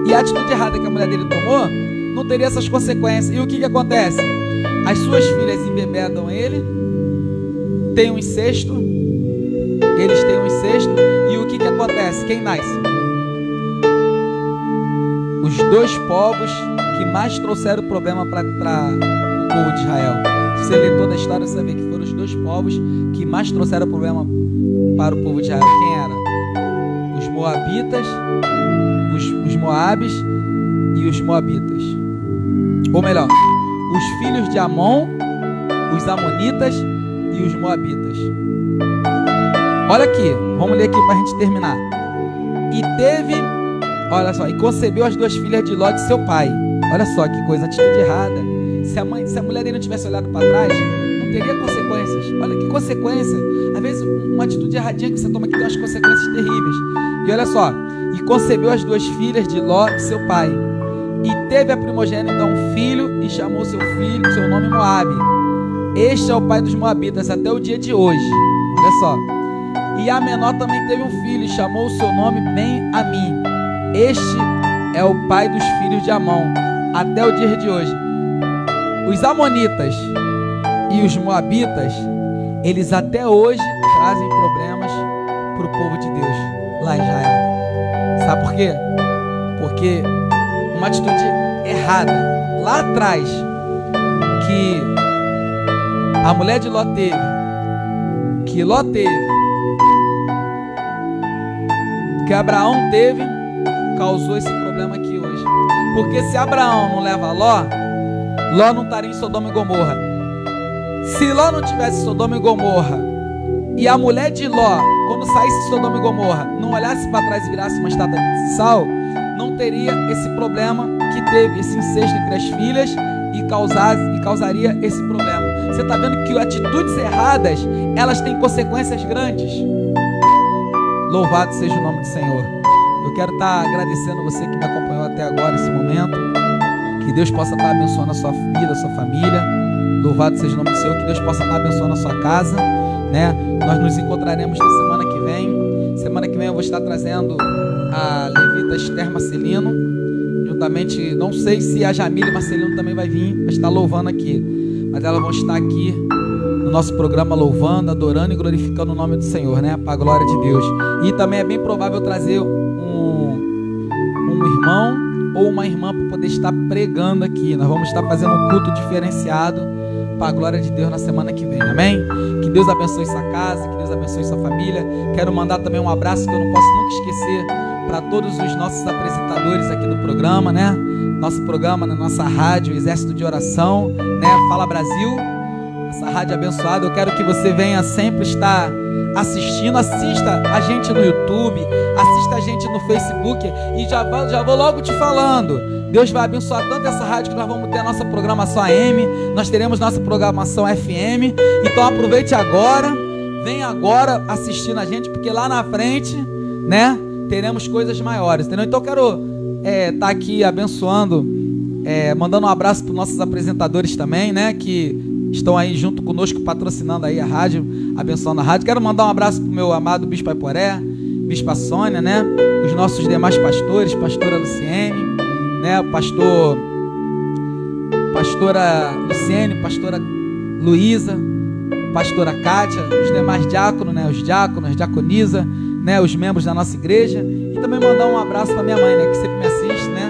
[SPEAKER 1] e a atitude errada que a mulher dele tomou não teria essas consequências. E o que acontece? As suas filhas embebedam ele, tem um incesto, eles têm um incesto, e o que acontece? Quem nasce? Os dois povos que mais trouxeram problema para o povo de Israel. Se você ler toda a história, você vai ver que foram os dois povos que mais trouxeram problema para o povo de Israel. Quem era? Os moabitas, os moabes e os moabitas. Ou melhor, os filhos de Amon, os amonitas e os moabitas. Olha aqui, vamos ler aqui para a gente terminar. E teve, olha só, e concebeu as duas filhas de Ló de seu pai. Olha só que coisa, atitude errada. Se a mulher dele não tivesse olhado para trás, não teria consequências. Olha que consequência. Às vezes uma atitude erradinha que você toma aqui tem umas consequências terríveis. E olha só, e concebeu as duas filhas de Ló de seu pai. E teve a primogênita um filho, e chamou seu nome Moabe. Este é o pai dos moabitas até o dia de hoje. Olha só. E a menor também teve um filho, e chamou o seu nome Ben-Ami. Este é o pai dos filhos de Amon até o dia de hoje. Os amonitas e os moabitas, eles até hoje trazem problemas para o povo de Deus lá em Israel. Sabe por quê? Porque uma atitude errada lá atrás que a mulher de Ló teve, que Abraão teve, causou esse problema aqui hoje. Porque se Abraão não leva Ló, Ló não estaria em Sodoma e Gomorra. Se Ló não tivesse Sodoma e Gomorra, e a mulher de Ló, quando saísse de Sodoma e Gomorra, não olhasse para trás e virasse uma estátua de sal, não teria esse problema que teve, esse incesto entre as filhas, e causaria esse problema. Você está vendo que atitudes erradas, elas têm consequências grandes. Louvado seja o nome do Senhor. Eu quero estar agradecendo você que me acompanhou até agora, esse momento. Que Deus possa estar abençoando a sua vida, a sua família. Louvado seja o nome do Senhor. Que Deus possa estar abençoando a sua casa, né? Nós nos encontraremos na semana que vem. Semana que vem eu vou estar trazendo a levita Esther Marcelino, juntamente, não sei se a Jamile Marcelino também vai vir, vai estar louvando aqui, mas elas vão estar aqui no nosso programa louvando, adorando e glorificando o nome do Senhor, né? Para a glória de Deus. E também é bem provável trazer um irmão ou uma irmã para poder estar pregando aqui. Nós vamos estar fazendo um culto diferenciado para a glória de Deus na semana que vem, amém? Que Deus abençoe sua casa, que Deus abençoe sua família. Quero mandar também um abraço que eu não posso nunca esquecer para todos os nossos apresentadores aqui do programa, né? Nosso programa na nossa rádio, Exército de Oração, né? Fala Brasil, essa rádio abençoada. Eu quero que você venha sempre estar assistindo, assista a gente no YouTube, assista a gente no Facebook e já vou logo te falando, Deus vai abençoar tanto essa rádio que nós vamos ter a nossa programação AM, nós teremos nossa programação FM, então aproveite agora, vem agora assistindo a gente, porque lá na frente, né, teremos coisas maiores, entendeu? Então eu quero estar aqui abençoando, mandando um abraço para os nossos apresentadores também, né, que estão aí junto conosco, patrocinando aí a rádio, abençoando a rádio. Quero mandar um abraço para o meu amado Bispo Aiporé, Bispa Sônia, né? Os nossos demais pastores, pastora Luciene, né? Pastora Luciene, pastora Luísa, pastora Kátia, os demais diáconos, né? Os diáconos, diaconisa, né? Os membros da nossa igreja. E também mandar um abraço para minha mãe, né? Que sempre me assiste, né?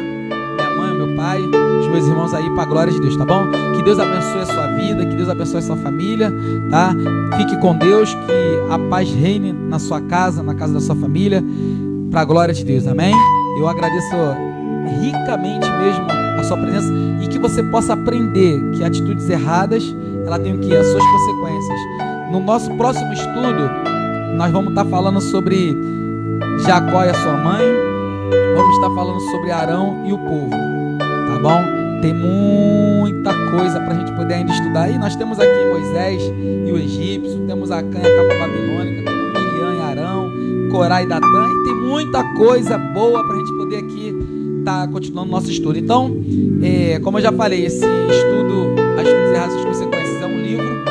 [SPEAKER 1] Minha mãe, meu pai, os meus irmãos aí, para a glória de Deus, tá bom? Que Deus abençoe a sua vida, que Deus abençoe a sua família, tá? Fique com Deus, que a paz reine na sua casa, na casa da sua família, para a glória de Deus, amém? Eu agradeço ricamente mesmo a sua presença e que você possa aprender que atitudes erradas, ela tem o que? As suas consequências. No nosso próximo estudo, nós vamos estar falando sobre Jacó e a sua mãe, vamos estar falando sobre Arão e o povo, tá bom? Tem muita coisa para a gente poder ainda estudar. E nós temos aqui Moisés e o egípcio, temos a Canha capa babilônica, temos Miriam e Arão, Corá e Datã, e tem muita coisa boa para a gente poder aqui estar continuando o nosso estudo. Então, como eu já falei, esse estudo, Atitudes Erradas e Suas Consequências, é um livro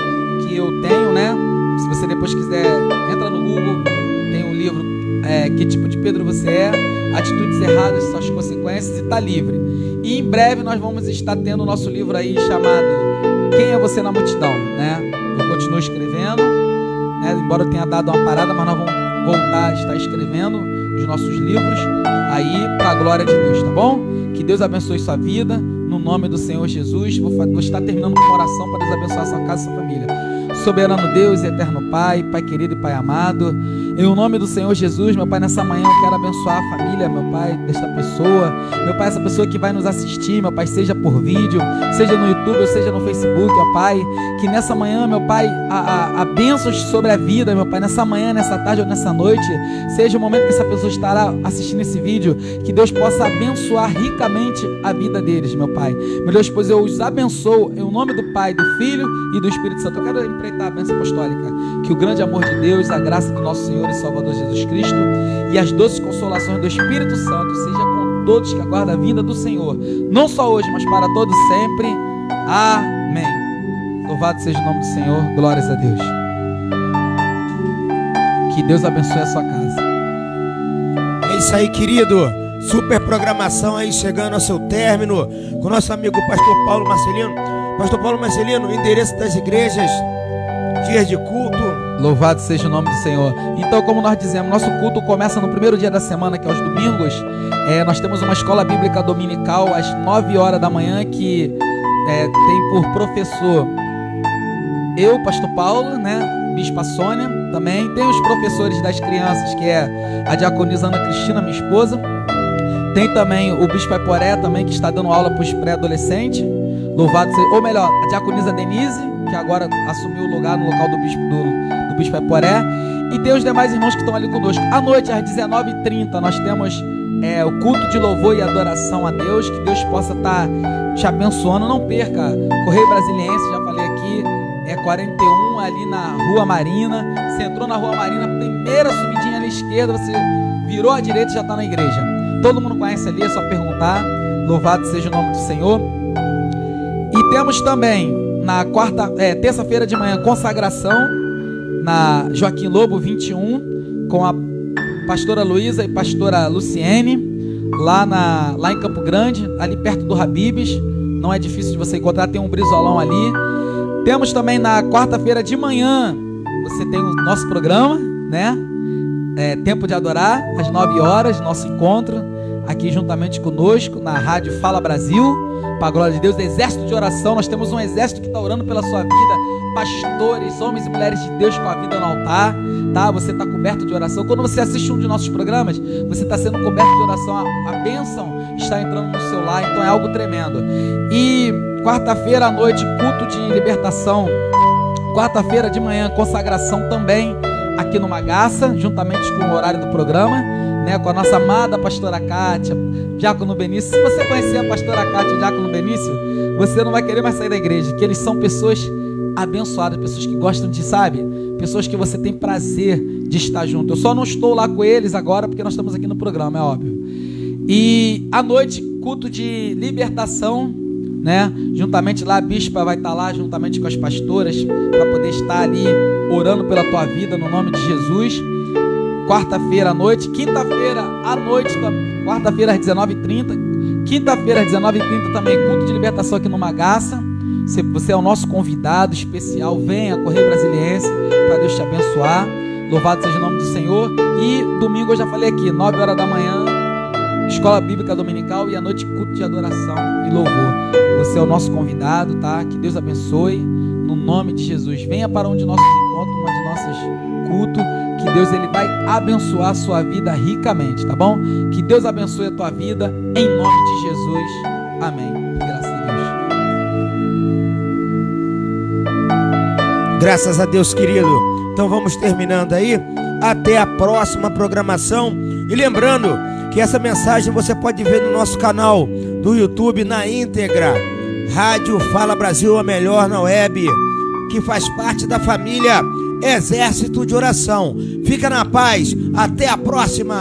[SPEAKER 1] que eu tenho, né? Se você depois quiser, entra no Google, tem um livro, Que Tipo de Pedro Você É, Atitudes Erradas e Suas Consequências, e está livre. E em breve nós vamos estar tendo o nosso livro aí chamado Quem é Você na Multidão, né? Eu continuo escrevendo, né? Embora eu tenha dado uma parada, mas nós vamos voltar a estar escrevendo os nossos livros aí para a glória de Deus, tá bom? Que Deus abençoe sua vida, no nome do Senhor Jesus. Vou estar terminando com uma oração para Deus abençoar sua casa e sua família. Soberano Deus e eterno Pai, Pai querido e Pai amado, em o nome do Senhor Jesus, meu Pai, nessa manhã eu quero abençoar a família, meu Pai, desta pessoa, meu Pai, essa pessoa que vai nos assistir, meu Pai, seja por vídeo, seja no YouTube ou seja no Facebook, ó Pai, que nessa manhã, meu Pai, a bênçãos sobre a vida, meu Pai, nessa manhã, nessa tarde ou nessa noite, seja o momento que essa pessoa estará assistindo esse vídeo, que Deus possa abençoar ricamente a vida deles, meu Pai. Meu Deus, pois eu os abençoo em nome do Pai, do Filho e do Espírito Santo. Eu quero empreitar a bênção apostólica, que o grande amor de Deus, a graça do nosso Senhor e Salvador Jesus Cristo e as doces consolações do Espírito Santo seja com todos que aguardam a vinda do Senhor, não só hoje, mas para todos sempre. Amém. Louvado seja o nome do Senhor, glórias a Deus. Que Deus abençoe a sua casa.
[SPEAKER 2] É isso aí, querido. Super programação aí chegando ao seu término com nosso amigo Pastor Paulo Marcelino. Pastor Paulo Marcelino, endereço das igrejas, dias de culto.
[SPEAKER 1] Louvado seja o nome do Senhor. Então, como nós dizemos, nosso culto começa no primeiro dia da semana, que é aos domingos. Nós temos uma escola bíblica dominical às 9 horas da manhã, que tem por professor eu, Pastor Paulo, né? Bispa Sônia também. Tem os professores das crianças, que é a diaconisa Ana Cristina, minha esposa. Tem também o Bispo Aiporé também, que está dando aula para os pré-adolescentes. Louvado seja, ou melhor, a diaconisa Denise, que agora assumiu o lugar no local do bispo Eporé, e tem os demais irmãos que estão ali conosco. À noite, às 19h30, nós temos o culto de louvor e adoração a Deus. Que Deus possa estar te abençoando. Não perca, Correio Brasiliense, já falei aqui, 41 ali na Rua Marina. Você entrou na Rua Marina, primeira subidinha ali à esquerda, você virou à direita e já está na igreja. Todo mundo conhece ali, é só perguntar. Louvado seja o nome do Senhor. E temos também na terça-feira de manhã, consagração na Joaquim Lobo 21, com a pastora Luísa e pastora Luciene, lá em Campo Grande, ali perto do Habib's. Não é difícil de você encontrar, tem um brizolão ali. Temos também na quarta-feira de manhã, você tem o nosso programa, né? Tempo de Adorar, às 9 horas, nosso encontro aqui juntamente conosco na Rádio Fala Brasil, para a glória de Deus. Exército de oração, nós temos um exército que está orando pela sua vida, pastores, homens e mulheres de Deus com a vida no altar, tá? Você está coberto de oração. Quando você assiste um de nossos programas, você está sendo coberto de oração, a bênção está entrando no seu lar, então é algo tremendo. E quarta-feira à noite, culto de libertação. Quarta-feira de manhã, consagração também aqui no Magaça, juntamente com o horário do programa, né, com a nossa amada pastora Kátia, Diácono Benício. Se você conhecer a pastora Kátia e o Diácono Benício, você não vai querer mais sair da igreja, que eles são pessoas abençoadas, pessoas que gostam de, sabe, pessoas que você tem prazer de estar junto. Eu só não estou lá com eles agora porque nós estamos aqui no programa, é óbvio. E à noite, culto de libertação, né? Juntamente lá, a bispa vai estar lá juntamente com as pastoras para poder estar ali orando pela tua vida no nome de Jesus. Quarta-feira à noite, quinta-feira à noite, quarta-feira às 19h30, quinta-feira às 19h30 também culto de libertação aqui no Magaça. Você é o nosso convidado especial, venha Correio Brasiliense para Deus te abençoar. Louvado seja o nome do Senhor. E domingo eu já falei aqui, 9 horas da manhã, Escola Bíblica Dominical, e à noite culto de adoração e louvor. Você é o nosso convidado, tá? Que Deus abençoe no nome de Jesus. Venha para um de nossos encontros, uma de nossas cultos, que Deus ele vai abençoar a sua vida ricamente, tá bom? Que Deus abençoe a tua vida em nome de Jesus. Amém. Graças a Deus.
[SPEAKER 2] Graças a Deus, querido. Então vamos terminando aí. Até a próxima programação. E lembrando que essa mensagem você pode ver no nosso canal do YouTube na íntegra. Rádio Fala Brasil, a melhor na web, que faz parte da família Exército de Oração. Fica na paz. Até a próxima.